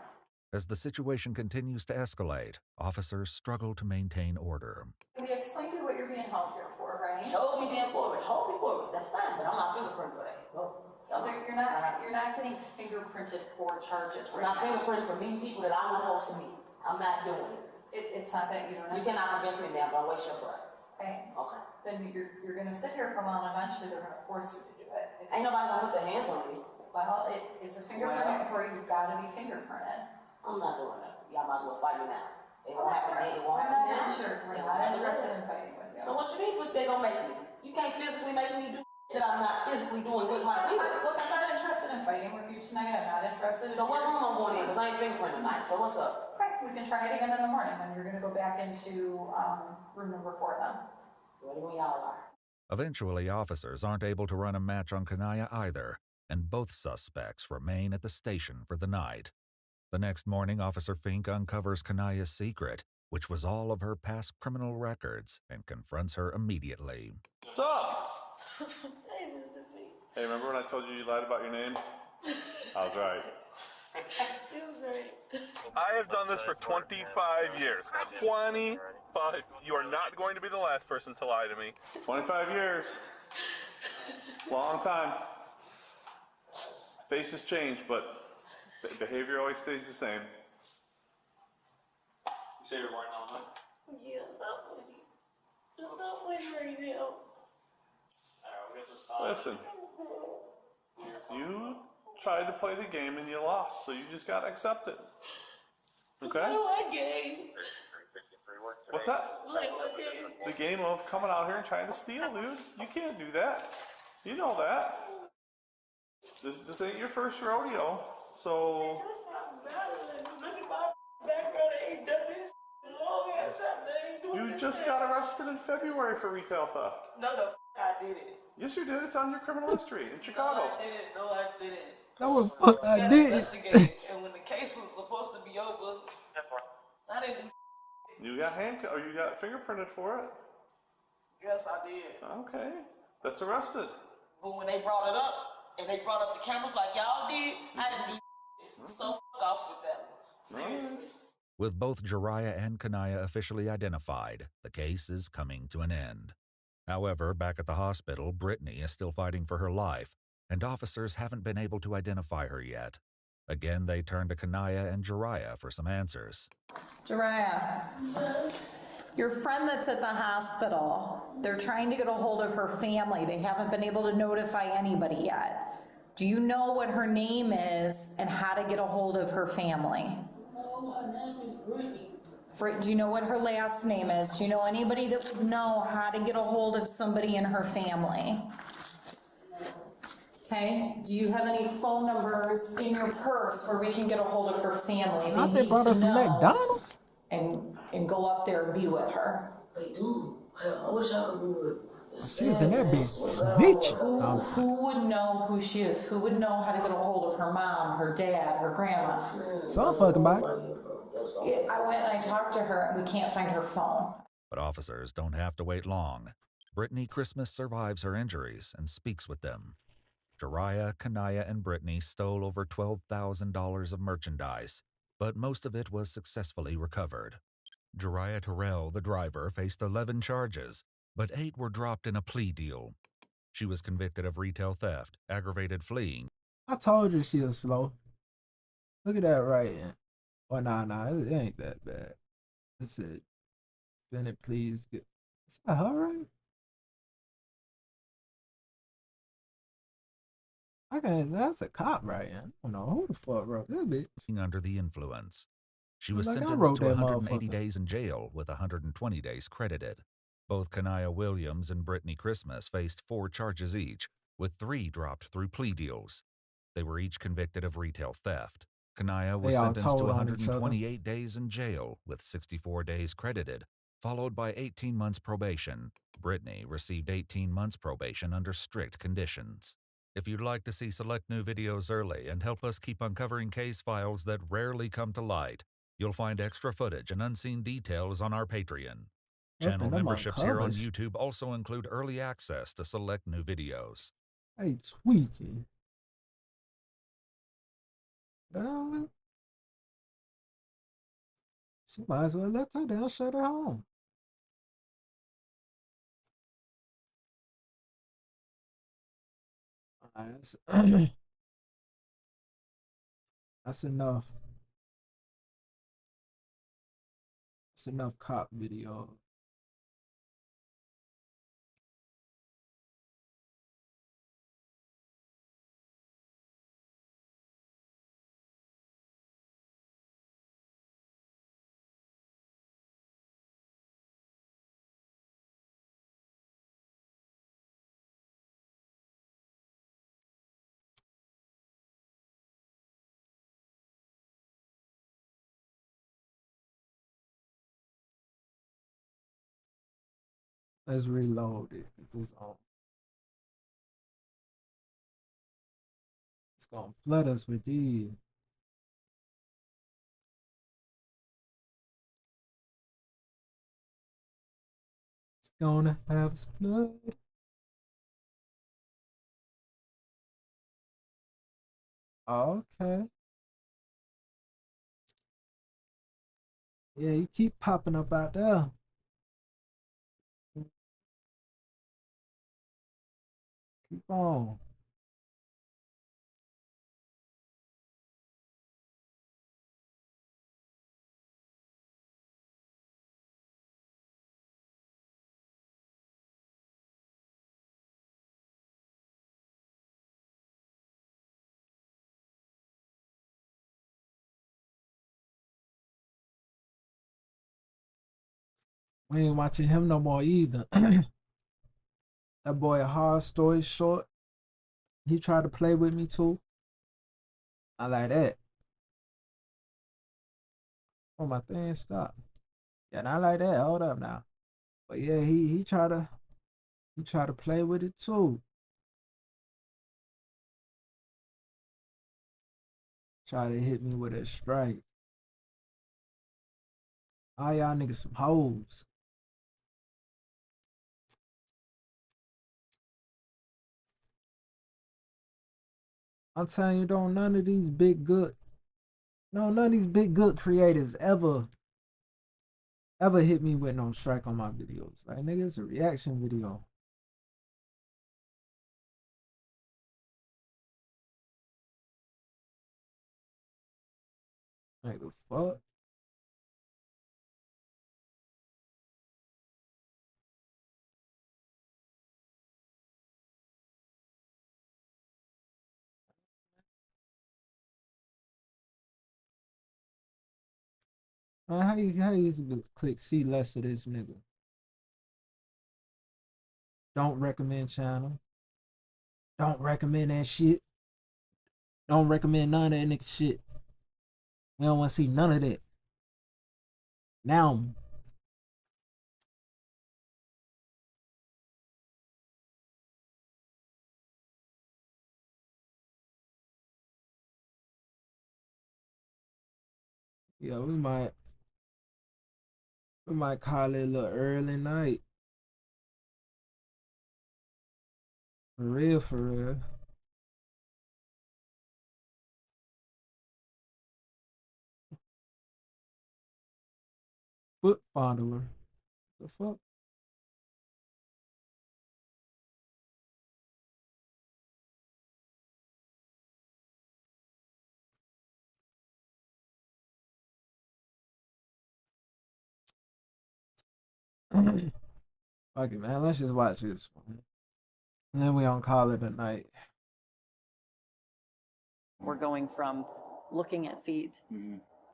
As the situation continues to escalate, officers struggle to maintain order. We explained to you what you're being held here for, right? Hold me there for it. Hold me for it. That's fine, but I'm not fingerprint for that. No. You're not getting fingerprinted for charges. I'm not fingerprinting for me people that I'm supposed to meet. I'm not doing it. It's not that you don't. You cannot convince me, ma'am. Don't waste your breath. Okay. Okay. Then you're gonna sit here for a while, and eventually they're gonna force you to do it. Ain't nobody gonna put their hands on me. Well, it's a fingerprint inquiry. You've got to be fingerprinted. I'm not doing that. Y'all might as well fight me now. It won't happen then. It won't We're happen not now. We're not interested in fighting with you. So what you mean they gonna make me? You can't physically make me do that I'm not physically doing with my people. Look, I'm not interested in fighting with you tonight. I'm not interested. So what room I'm going in? Because I ain't fingerprinting tonight. So what's up? Right, we can try it again in the morning when you're gonna go back into room number 4 then. Ready when y'all are. Eventually, officers aren't able to run a match on Kanaya either, and both suspects remain at the station for the night. The next morning, Officer Fink uncovers Kanaya's secret, which was all of her past criminal records, and confronts her immediately. What's up? Hey, Mr. Fink. Hey, remember when I told you you lied about your name? I was right. You was right. I have done this for 25 years. 25. You are not going to be the last person to lie to me. 25 years. Long time. Faces change, but behavior always stays the same. You say you're lying on that? Yeah, stop funny. Just stop funny right now. Listen. You tried to play the game and you lost, so you just gotta accept it. Okay? Play what game? What's that? Play what game? The game of coming out here and trying to steal, dude. You can't do that. You know that. This ain't your first rodeo, so. That's not valid. Look at my background. I ain't done this long ass time. I ain't doing You this just now. got arrested in February for retail theft. No, the I did it. Yes, you did. It's on your criminal history in Chicago. No, I didn't. No, I didn't. That was fuck I gotta did. investigate. And when the case was supposed to be over, I didn't do. You got handcuffed, or you got fingerprinted for it. Yes, I did. Okay, that's arrested. But when they brought it up, and they brought up the cameras like y'all did, I didn't do. So fuck off with that one. Seriously. With both Jariah and Kanaya officially identified, the case is coming to an end. However, back at the hospital, Brittany is still fighting for her life, and officers haven't been able to identify her yet. Again, they turn to Kanaya and Jariah for some answers. Jariah, your friend that's at the hospital, they're trying to get a hold of her family. They haven't been able to notify anybody yet. Do you know what her name is and how to get a hold of her family? No, her name is Brittany. Do you know what her last name is? Do you know anybody that would know how to get a hold of somebody in her family? Okay, do you have any phone numbers in your purse where we can get a hold of her family? I they brought us some McDonald's. And go up there and be with her. They do. Hell, I wish I could be with. She was in that bitch snitch. Who would know who she is? Who would know how to get a hold of her mom, her dad, her grandma? Some fucking bite. I went and I talked to her and we can't find her phone. But officers don't have to wait long. Brittany Christmas survives her injuries and speaks with them. Jariah, Kanaya, and Brittany stole over $12,000 of merchandise, but most of it was successfully recovered. Jariah Terrell, the driver, faced 11 charges, but 8 were dropped in a plea deal. She was convicted of retail theft, aggravated fleeing. I told you she was slow. Look at that writing. Oh, nah, it ain't that bad. It said, Bennett, please get. Is that her right? Okay, that's a cop writing. I don't know who the fuck wrote this bitch. Under the influence. She was Like, I sentenced wrote to that 180 motherfucker. days in jail with 120 days credited. Both Kanaya Williams and Brittany Christmas faced 4 charges each, with 3 dropped through plea deals. They were each convicted of retail theft. Kanaya was They all sentenced to told on each other. 128 days in jail with 64 days credited, followed by 18 months probation. Brittany received 18 months probation under strict conditions. If you'd like to see select new videos early and help us keep uncovering case files that rarely come to light, you'll find extra footage and unseen details on our Patreon. Channel memberships here on YouTube also include early access to select new videos. Hey, tweaking. Damn. She might as well let her down, shut her home. Alright, that's enough. That's enough cop video. Let's reload it. It's gonna flood us with these. It's gonna have us flood. Okay. Yeah, you keep popping up out there. Keep on. We ain't watching him no more either. That boy, hard story short, he tried to play with me too. I like that. Oh, my thing stopped. Yeah, not like that. Hold up now. But yeah, he tried to play with it too. Try to hit me with a strike. All y'all niggas some hoes. I'm telling you, none of these big good creators ever hit me with no strike on my videos. Like, nigga, it's a reaction video. Like, the fuck? Man, how you used to click see less of this nigga? Don't recommend channel. Don't recommend that shit. Don't recommend none of that nigga shit. We don't want to see none of that. Now, yeah, we might call it a little early night. For real, for real. Foot fondler. The fuck? Okay, man, let's just watch this one. And then we don't call it a night. We're going from looking at feet,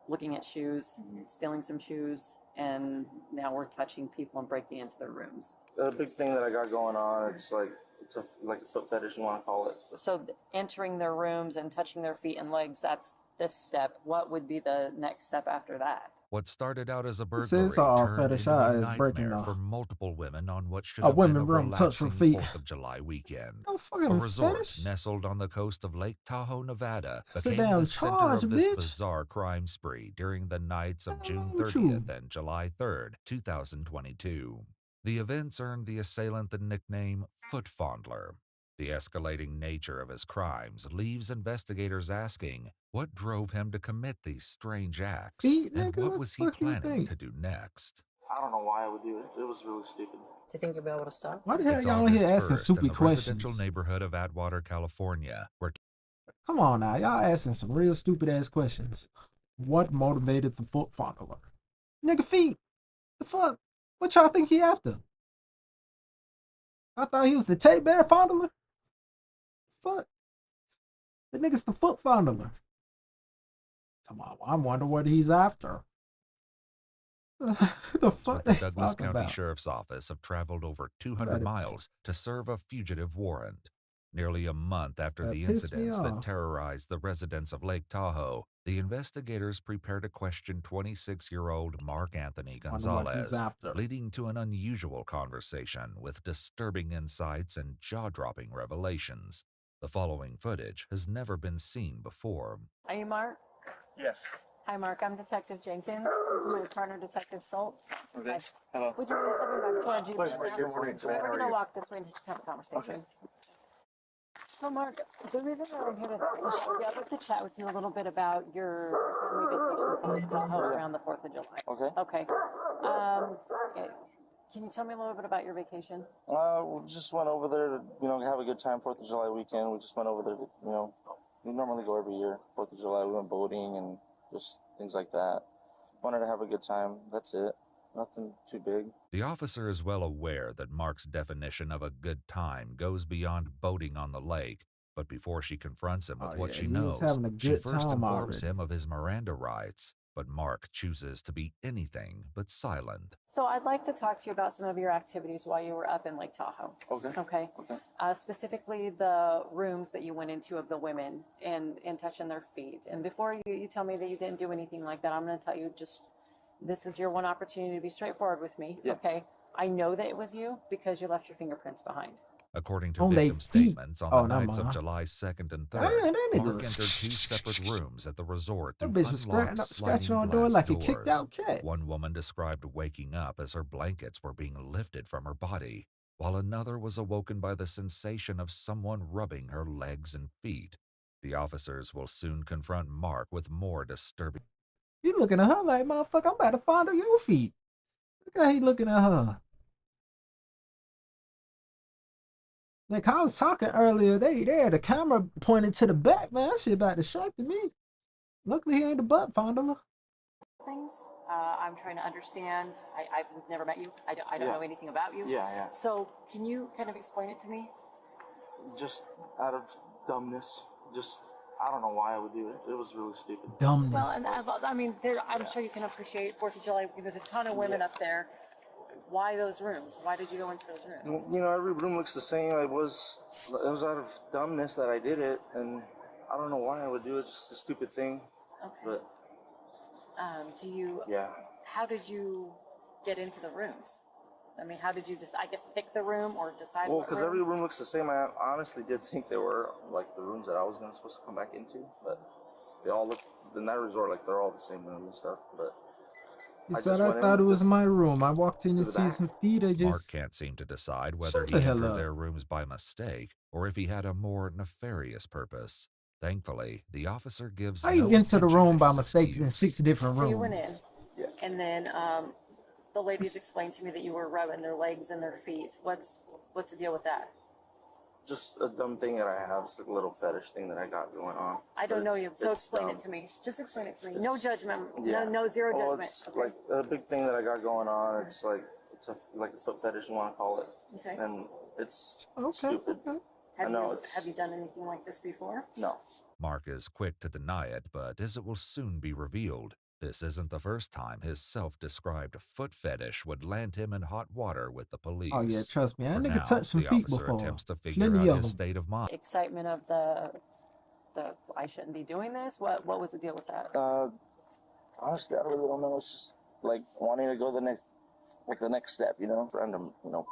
looking at shoes, stealing some shoes, and now we're touching people and breaking into their rooms. The big thing that I got going on, it's like a foot fetish, you want to call it. So entering their rooms and touching their feet and legs, that's this step. What would be the next step after that? What started out as a This burglary is all turned into a fetishized breaking nightmare off. for multiple women on what should A have been women a room touch relaxing for feet. 4th of July weekend. No A fucking resort fetish. nestled on the coast of Lake Tahoe, Nevada, Sit became down, the center charge, of this bitch. bizarre crime spree during the nights of June with you? 30th and July 3rd, 2022. The events earned the assailant the nickname Foot Fondler. The escalating nature of his crimes leaves investigators asking what drove him to commit these strange acts, Feet, and nigga, what was he fuck you planning think? to do next. I don't know why I would do it. It was really stupid. Do you think you'll be able to stop? Why the hell It's y'all in here August asking 1st stupid in the residential questions? neighborhood of Atwater, California, where Come on now, y'all asking some real stupid ass questions. What motivated the foot fondler? Nigga, feet. The fuck? What y'all think he after? I thought he was the teddy bear fondler. Fuck. The nigga's the foot fondler. Come on, I wonder what he's after. The But fuck the they Douglas talking County about? Sheriff's Office have traveled over 200 That- miles to serve a fugitive warrant. Nearly a month after That the pissed me incidents that off. terrorized the residents of Lake Tahoe, the investigators prepare to question 26-year-old Mark Anthony Wonder what he's Gonzalez, after. leading to an unusual conversation with disturbing insights and jaw-dropping revelations. The following footage has never been seen before. Are you Mark? Yes. Hi, Mark. I'm Detective Jenkins. I'm your partner, Detective Schultz. Okay. Hello. Would you mind stepping back to our Jeep? Pleasure, good morning. How We're are going to you? walk this way and just have a conversation. So, Mark, the reason that I'm here to chat with you a little bit about your family vacation to Lake Tahoe around the 4th of July. Okay. Okay. Can you tell me a little bit about your vacation? We just went over there to, have a good time 4th of July weekend. We just went over there to, we normally go every year, 4th of July. We went boating and just things like that. Wanted to have a good time. That's it. Nothing too big. The officer is well aware that Mark's definition of a good time goes beyond boating on the lake, but before she confronts him with Oh, what yeah, she he was knows, having a she good first time informs already. him of his Miranda rights, but Mark chooses to be anything but silent. So I'd like to talk to you about some of your activities while you were up in Lake Tahoe. Okay. Okay. Specifically the rooms that you went into of the women and touching their feet. And before you tell me that you didn't do anything like that, I'm going to tell you just, this is your one opportunity to be straightforward with me. Yeah. Okay. I know that it was you because you left your fingerprints behind. According to On they victim feet. statements on Oh, the never nights of mind. July 2nd and Damn, 3rd, that nigga Mark was- entered 2 separate rooms at the resort That through bitch was unlocked scratching sliding on door glass like a kicked doors. out cat. One woman described waking up as her blankets were being lifted from her body, while another was awoken by the sensation of someone rubbing her legs and feet. The officers will soon confront Mark with more disturbing. You looking at her like, motherfucker, I'm about to fondle your feet. Look how he looking at her. Like I was talking earlier, they had a camera pointed to the back, man. That shit about distracted me. Luckily he ain't the butt fondler. Things. I'm trying to understand. I've never met you. I don't Yeah. know anything about you. Yeah. So can you kind of explain it to me? Just out of dumbness. I don't know why I would do it. It was really stupid. Dumbness. Well, and I'm sure you can appreciate 4th of July. There's a ton of women up there. Why those rooms? Why did you go into those rooms? Every room looks the same. It was out of dumbness that I did it, and I don't know why I would do it. Just a stupid thing. Okay. But yeah. How did you get into the rooms? I mean, how did you just, I guess, pick the room or decide Well, what because room? every room looks the same. I honestly did think they were like the rooms that I was supposed to come back into, but they all look in that resort like they're all the same room and stuff. But He I said, just I went in thought it was just my room. I walked in to to the see back. some feet. I Mark just, can't seem to decide whether Shut he the hell entered up. their rooms by mistake or if he had a more nefarious purpose. Thankfully, the officer gives how no you get into the attention room to by his mistake in excuse. 6 different So rooms? you went in, and then the ladies explained to me that you were rubbing their legs and their feet. What's the deal with that? Just a dumb thing that I have. It's like a little fetish thing that I got going on. I don't know you, so explain it to me. Just explain it to me. No judgment. Yeah. No zero judgment. It's Okay. like a big thing that I got going on. It's like like a foot fetish, you want to call it. Okay. And it's stupid. Have you done anything like this before? No. Mark is quick to deny it, but as it will soon be revealed, this isn't the first time his self-described foot fetish would land him in hot water with the police. Oh yeah, trust me, that For nigga now, touched some the feet officer before. attempts to figure Plenty out of his them. state of mind. Excitement of the I shouldn't be doing this. What was the deal with that? Honestly, I really don't know. It's just like wanting to go the next step, you know, random, you know,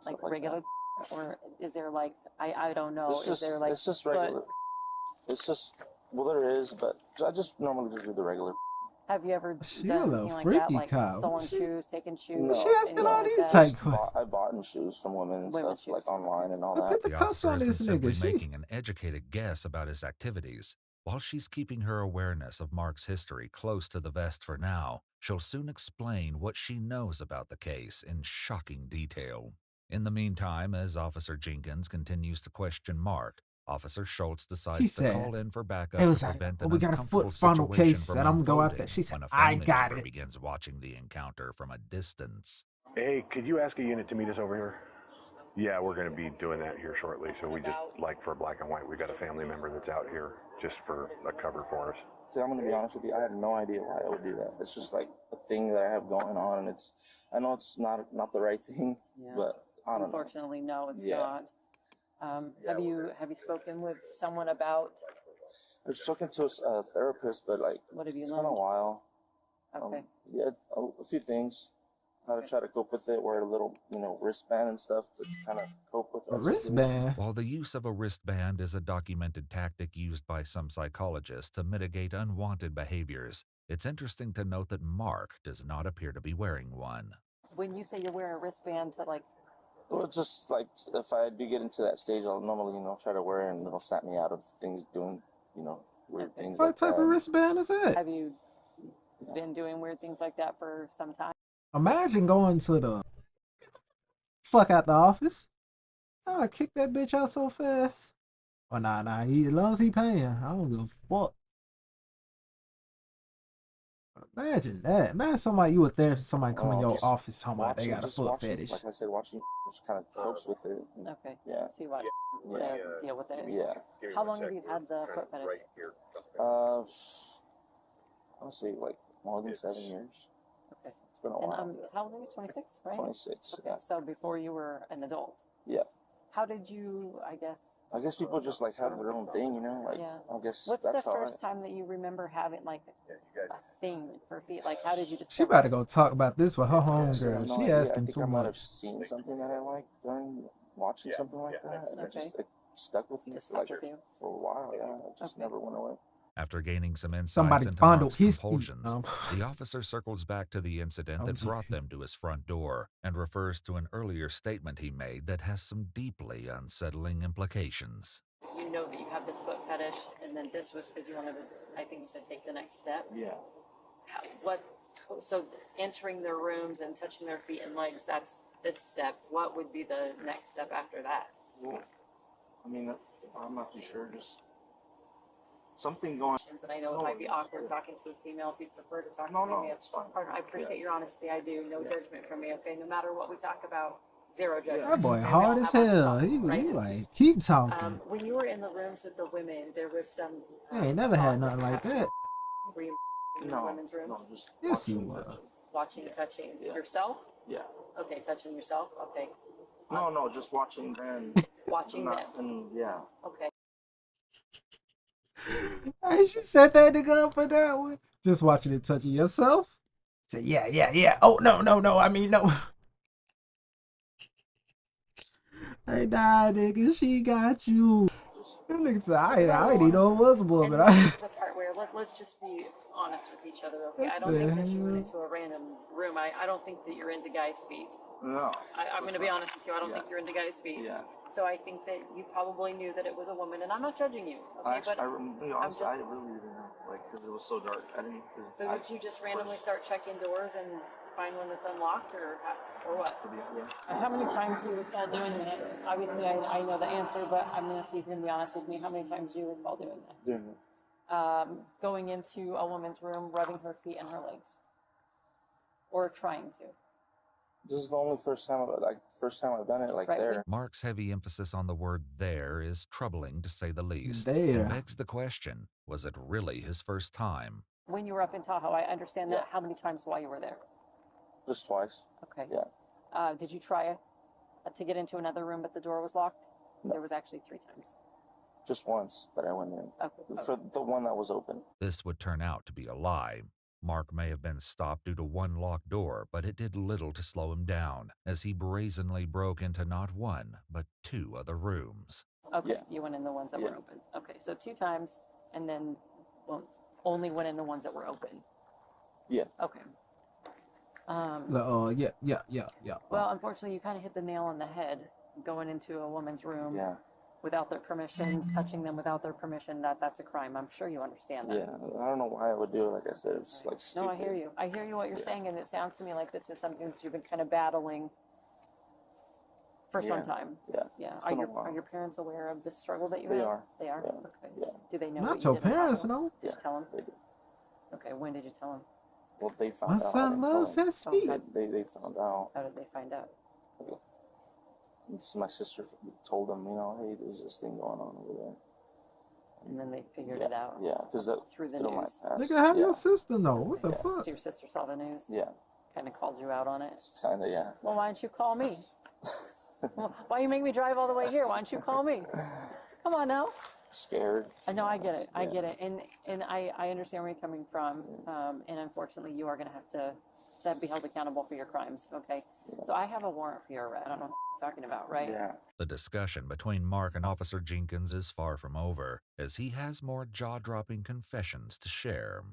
Like stuff regular, that. or is there like I don't know? It's Is there like it's just foot- regular. It's just there is, but I just normally just do the regular. Have you ever She done a little anything like freaky that, like cow. stolen shoes, taken shoes? No. She asking anything all like these that? type I bought shoes from women and Women's stuff, like online and all that. Put the The cuffs officer on isn't this simply nigga. She making an educated guess about his activities. While she's keeping her awareness of Mark's history close to the vest for now, she'll soon explain what she knows about the case in shocking detail. In the meantime, as Officer Jenkins continues to question Mark, Officer Schultz She decides to said, call in for backup it was to like, prevent oh, an we got a uncomfortable foot funnel situation case, from and I'm gonna go out there. unfolding She said, when a I family got member it. begins watching the encounter from a distance. Hey, could you ask a unit to meet us over here? Yeah, we're going to be doing that here shortly. So we just, like for black and white, we got a family member that's out here just for a cover for us. See, I'm gonna be honest with you. I have no idea why I would do that. It's just like a thing that I have going on, and I know it's not the right thing, Yeah. but I don't know. Unfortunately, no, it's Yeah. not. Have you spoken with someone about I've spoken to a therapist, but like what have you it's been a learned? while. Okay. Yeah, a few things. How to try to cope with it. Wear a little, wristband and stuff to kind of cope with A that situation. wristband? While the use of a wristband is a documented tactic used by some psychologists to mitigate unwanted behaviors, it's interesting to note that Mark does not appear to be wearing one. When you say you wear a wristband to like, Well, it's just like if I do get into that stage, I'll normally, try to wear it and it'll snap me out of things doing, weird things What like type that. of wristband is that? have you been doing weird things like that for some time? Imagine going to the fuck out the office. I'll kick that bitch out so fast. Oh nah, as long as he paying, I don't give a fuck. Imagine that. Imagine somebody you a therapist, somebody come in your Just office talking about they watching- got a just foot watching, fetish. Like I said, watching just kind of copes with it. Okay. Yeah. See what Yeah. to deal with it. Yeah. How long have you had the foot fetish? Honestly, like more than 7 years. Okay. It's been a And while. how old are you? 26, right? 26. Okay. Yeah. So before you were an adult. Yeah. How did you? I guess. I guess people just like have their own thing, Like Yeah. I guess What's that's the how first time that you remember having like a thing for feet? Like, how did you She discover? about to go talk about this with her I homegirl. no She idea. asking I think too I might have much. seen something that I liked during watching something like that, and it stuck with me Just for, like, stuck with you. for a while. Yeah, it just never went away. After gaining some insights Somebody into fondled Mark's his feet. compulsions, the officer circles back to the incident that brought them to his front door and refers to an earlier statement he made that has some deeply unsettling implications. You know that you have this foot fetish, and then this was because you wanted to. I think you said take the next step. Yeah. So entering their rooms and touching their feet and legs, that's this step. What would be the next step after that? Well, I mean, I'm not too sure. Just something going. And I know it might be awkward talking to a female if you prefer to talk to No, me. it's fine. I appreciate your honesty. I do. No judgment from me. Okay, no matter what we talk about, zero judgment. That boy Okay, we hard all as have our hell. stuff, He right? like keep talking. When you were in the rooms with the women, there was some. I ain't never had nothing like that. Were you in the women's rooms? just Yes, you were. Watching, touching yourself? Yeah. Okay, touching yourself? Okay. No, just watching them. Watching them. And yeah. Okay. Hey, she set that nigga up for that one. Just watching it touching yourself. Say, yeah. Oh, no. I mean, no. Hey, nah, nigga, she got you. That nigga said, I didn't even know it was a woman. And this is the part where let's just be honest with each other, okay? I don't think that you went into a random room. I don't think that you're into guys' feet. No. I'm going to be honest with you. I don't think you're into guys' feet. Yeah. So I think that you probably knew that it was a woman, and I'm not judging you, okay? Actually, but I really didn't know, because it was so dark. I didn't. so did you just randomly start checking doors and find one that's unlocked, or what? How many times do you recall doing that? Obviously, I know the answer, but I'm going to see if you can be honest with me. How many times do you recall doing that? Going into a woman's room, rubbing her feet and her legs, or trying to. This is the only first time I've done it there. Mark's heavy emphasis on the word there is troubling to say the least. There. And begs the question, was it really his first time? When you were up in Tahoe, I understand that. How many times while you were there? Just twice. Okay. Yeah. Did you try to get into another room but the door was locked? No. There was actually 3 times. Just once that I went in. Okay. For the one that was open. This would turn out to be a lie. Mark may have been stopped due to one locked door, but it did little to slow him down, as he brazenly broke into not 1, but 2 other rooms. Okay, you went in the ones that were open. Okay, so 2 times, and then only went in the ones that were open. Yeah. Okay. Yeah. Well, unfortunately, you kind of hit the nail on the head, going into a woman's room without their permission, touching them without their permission. That's a crime. I'm sure you understand that. Yeah, I don't know why I would do it. Like I said, it's like stupid. No, I hear you. I hear you what you're saying, and it sounds to me like this is something that you've been kind of battling for some time. Yeah. Are your parents aware of the struggle that you have? They are. They are? Yeah. Okay. Yeah. Do they know Not what you your did in parents, Tahoe? no. Did you tell them? They do. Okay, when did you tell them? Well, they found My out. son loves his feet. They found out. How did they find out? My sister told them, hey, there's this thing going on over there. And then they figured it out. Yeah, because through the my news. past. Nigga, have your sister know. What the fuck? So your sister saw the news? Yeah. Kind of called you out on it? Kind of, yeah. Well, why don't you call me? Why you make me drive all the way here? Why don't you call me? Come on now. Scared. No, I get it. I get it. And I understand where you're coming from. And unfortunately, you are going to have to be held accountable for your crimes. Okay. So I have a warrant for your arrest. I don't know what you're talking about, right? Yeah. The discussion between Mark and Officer Jenkins is far from over, as he has more jaw-dropping confessions to share.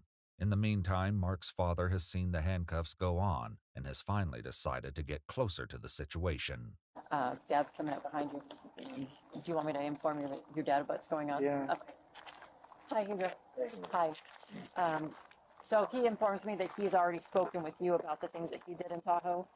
In the meantime, Mark's father has seen the handcuffs go on and has finally decided to get closer to the situation. Dad's coming up behind you. Do you want me to inform your dad of what's going on? Yeah. Okay. Hi, Hugo. Hi. So he informs me that he's already spoken with you about the things that he did in Tahoe.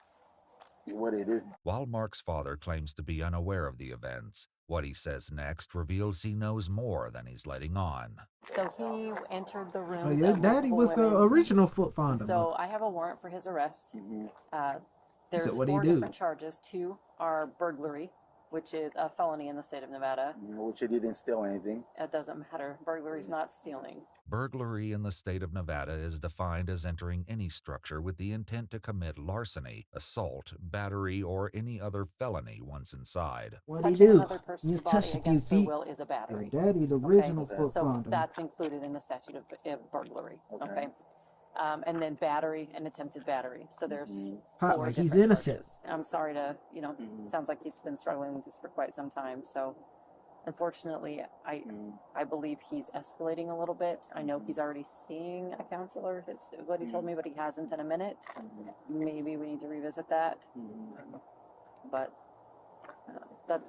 What he did. While Mark's father claims to be unaware of the events, what he says next reveals he knows more than he's letting on. So he entered the room. Oh, your daddy was the original foot fonder. So I have a warrant for his arrest. There's So what'd he 4 do? different charges. 2 are burglary, which is a felony in the state of Nevada. Which he didn't steal anything. It doesn't matter. Burglary is not stealing. Burglary in the state of Nevada is defined as entering any structure with the intent to commit larceny, assault, battery, or any other felony once inside. What'd he Touching do? another person's You body touched a few against their feet. will is a battery. Your daddy, the original foot So fonder. that's included in the statute of burglary. Okay. And then battery and attempted battery. So there's 4 Like different he's innocent. charges. I'm sorry to, it sounds like he's been struggling with this for quite some time. So unfortunately, I believe he's escalating a little bit. I know he's already seeing a counselor, is what he told me, but he hasn't in a minute. Maybe we need to revisit that. But that's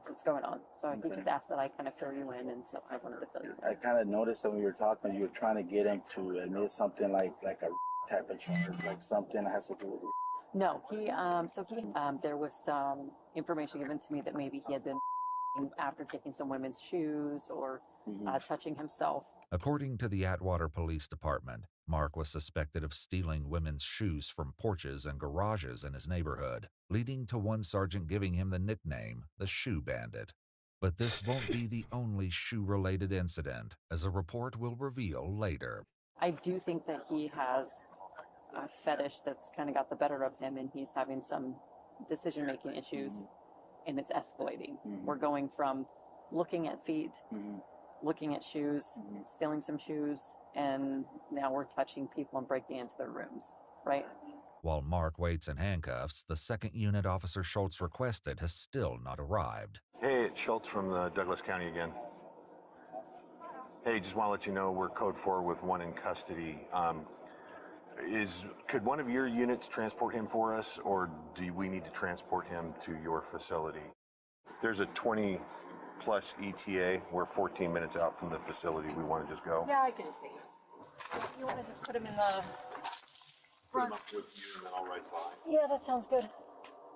what's going on. So he just asked that I kind of fill you in, and so I wanted to fill you in. I kind of noticed that when you were talking, you were trying to get him to admit something like a type of charge, like something that has to do with. No, there was some information given to me that maybe he had been after taking some women's shoes or touching himself. According to the Atwater Police Department, Mark was suspected of stealing women's shoes from porches and garages in his neighborhood, leading to one sergeant giving him the nickname the Shoe Bandit. But this won't be the only shoe-related incident, as a report will reveal later. I do think that he has a fetish that's kind of got the better of him, and he's having some decision-making issues, and it's escalating. We're going from looking at feet, looking at shoes, stealing some shoes, and now we're touching people and breaking into their rooms, right? While Mark waits in handcuffs, the second unit Officer Schultz requested has still not arrived. Hey, it's Schultz from Douglas County again. Hey, just want to let you know we're code 4 with one in custody. Could one of your units transport him for us, or do we need to transport him to your facility? There's a 20-plus ETA. We're 14 minutes out from the facility. We want to just go. Yeah, I can just take it. You want to just put him in the front. with you and then I'll ride by. Yeah, that sounds good.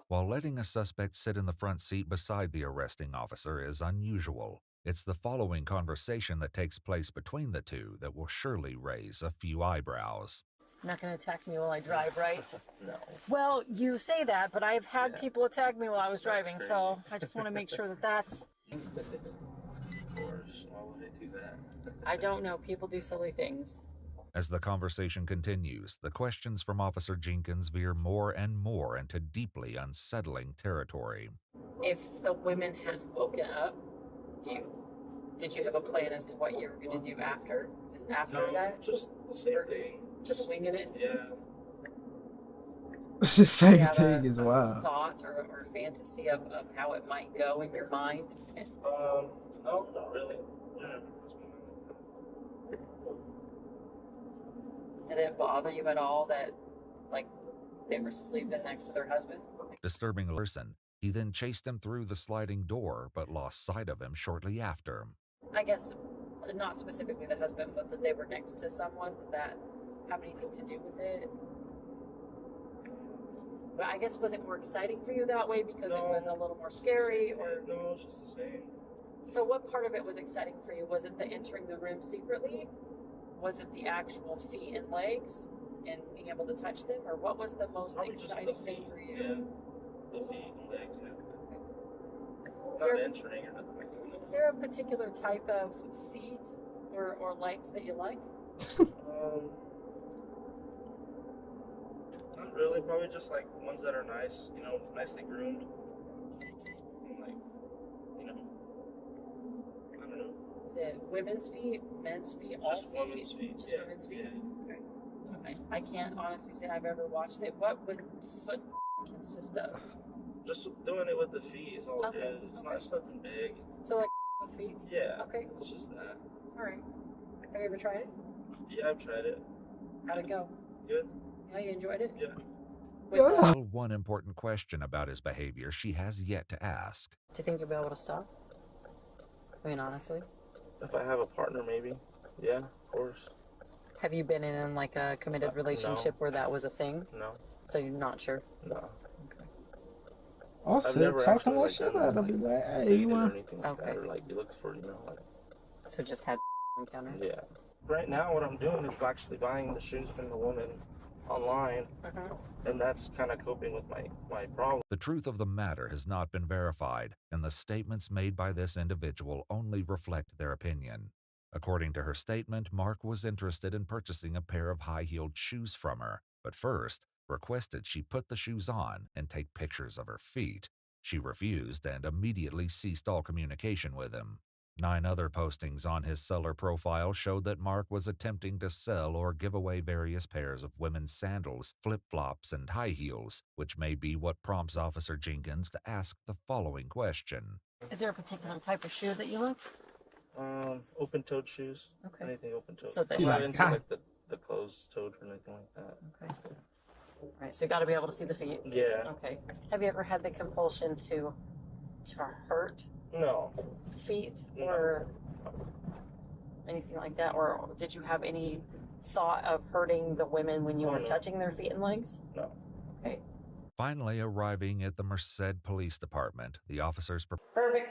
While letting a suspect sit in the front seat beside the arresting officer is unusual, it's the following conversation that takes place between the two that will surely raise a few eyebrows. You're not going to attack me while I drive, right? No. Well, you say that, but I've had people attack me while I was driving, so I just want to make sure that that's... Of course. Why would I do that? I don't know. People do silly things. As the conversation continues, the questions from Officer Jenkins veer more and more into deeply unsettling territory. If the women had woken up, did you have a plan as to what you were going to do after that? Just the same thing. Just winging it? Yeah. The same have thing a is wild. thought or fantasy of how it might go in your mind? No, not really. Yeah. Did it bother you at all that, like, they were sleeping next to their husband? Disturbing a person, he then chased him through the sliding door but lost sight of him shortly after. I guess not specifically the husband, but that they were next to someone. Did that have anything to do with it? But I guess, was it more exciting for you that way because it was a little more scary? Or No, it's just the same. so what part of it was exciting for you? Was it the entering the room secretly? Was it the actual feet and legs and being able to touch them? Or what was the most Probably just exciting the thing feet, for you? Yeah. The feet and legs, yeah. Is Not there- entering or nothing like that. Is there a particular type of feet or legs that you like? Not really. Probably just like ones that are nice, you know, nicely groomed. And like, you know, I don't know. Is it women's feet, men's feet, all Just feet? women's feet, Just yeah, women's feet? yeah. Okay. I can't honestly say I've ever watched it. What would foot consist of? Just doing it with the feet is all Okay, it is. It's not. It's nothing big. So like with feet? Yeah. Okay. It's just that. All right. Have you ever tried it? Yeah, I've tried it. How'd it go? Good. Yeah, you enjoyed it? Yeah. Still one important question about his behavior she has yet to ask. Do you think you'll be able to stop? I mean, honestly. If I have a partner, maybe. Yeah, of course. Have you been in like a committed relationship where that was a thing? No. So you're not sure? No. I'll I've sit never talking actually that like shit done out that, of me. Like, hey, dated you or want? anything like that, or like you looked for, you know, like. So just had encounters? Yeah. Right now, what I'm doing is actually buying the shoes from the woman online, and that's kind of coping with my problem. The truth of the matter has not been verified, and the statements made by this individual only reflect their opinion. According to her statement, Mark was interested in purchasing a pair of high-heeled shoes from her, but first requested she put the shoes on and take pictures of her feet. She refused and immediately ceased all communication with him. 9 other postings on his seller profile showed that Mark was attempting to sell or give away various pairs of women's sandals, flip-flops, and high heels, which may be what prompts Officer Jenkins to ask the following question. Is there a particular type of shoe that you like? Open-toed shoes. Okay. Anything open-toed. So they I'm not like- into like the closed-toed or anything like that. Okay. All right, so you got to be able to see the feet. Yeah. Okay. Have you ever had the compulsion to hurt No. feet or anything like that, or did you have any thought of hurting the women when you were no. touching their feet and legs? No. Okay. Finally arriving at the Merced Police Department, the officers Perfect.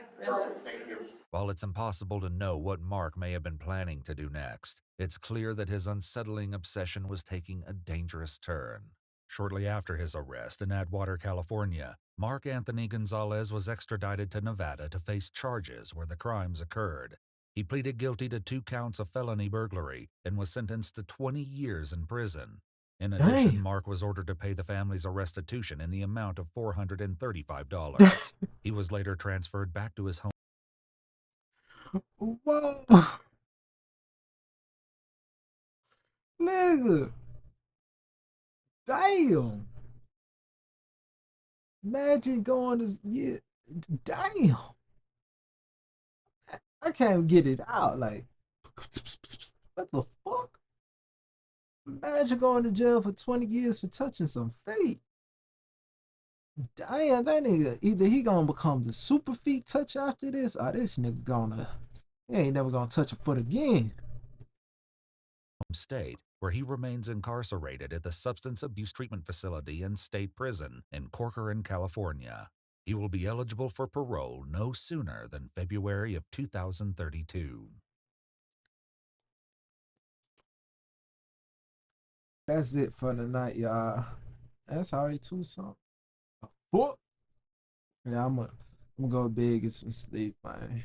While it's impossible to know what Mark may have been planning to do next, it's clear that his unsettling obsession was taking a dangerous turn. Shortly after his arrest in Atwater, California, Mark Anthony Gonzalez was extradited to Nevada to face charges where the crimes occurred. He pleaded guilty to 2 counts of felony burglary and was sentenced to 20 years in prison. In addition, Mark was ordered to pay the family's a restitution in the amount of $435. He was later transferred back to his home. Whoa. Nigga. Damn. Imagine going to, yeah, damn. I can't get it out. Like, what the fuck? Imagine going to jail for 20 years for touching some feet. Damn, that nigga, either he gonna become the super feet touch after this, or this nigga he ain't never gonna touch a foot again. State, where he remains incarcerated at the Substance Abuse Treatment Facility and State Prison in Corcoran, California. He will be eligible for parole no sooner than February of 2032. That's it for tonight, y'all. That's already 2 something. Yeah, I'm gonna go big, get some sleep, man.